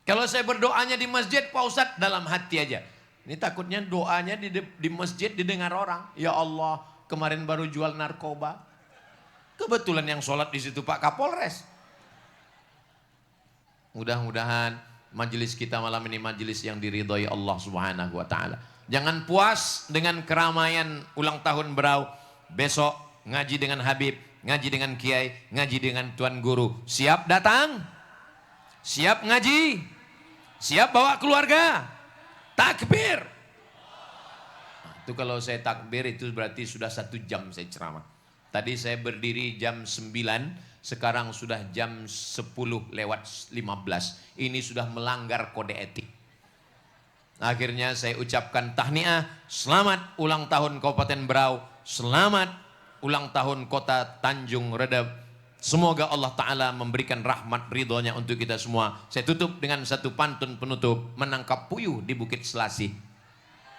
[SPEAKER 3] Kalau saya berdoanya di masjid Pak Ustadz, dalam hati aja. Ini takutnya doanya di masjid didengar orang. Ya Allah, kemarin baru jual narkoba. Kebetulan yang sholat di situ Pak Kapolres. Mudah-mudahan majelis kita malam ini majelis yang diridhoi Allah Subhanahu wa taala. Jangan puas dengan keramaian ulang tahun Berau. Besok ngaji dengan Habib, ngaji dengan Kiai, ngaji dengan Tuan Guru. Siap datang? Siap ngaji? Siap bawa keluarga? Takbir. Nah, itu kalau saya takbir itu berarti sudah 1 jam saya ceramah. Tadi saya berdiri jam 9, sekarang sudah jam 10:15. Ini sudah melanggar kode etik. Akhirnya saya ucapkan tahniah, selamat ulang tahun Kabupaten Berau, selamat ulang tahun Kota Tanjung Redep. Semoga Allah Ta'ala memberikan rahmat ridhonya untuk kita semua. Saya tutup dengan satu pantun penutup. Menangkap puyuh di Bukit Selasih.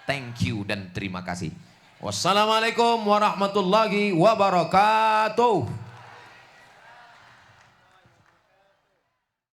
[SPEAKER 3] Thank you dan terima kasih. Wassalamualaikum warahmatullahi wabarakatuh.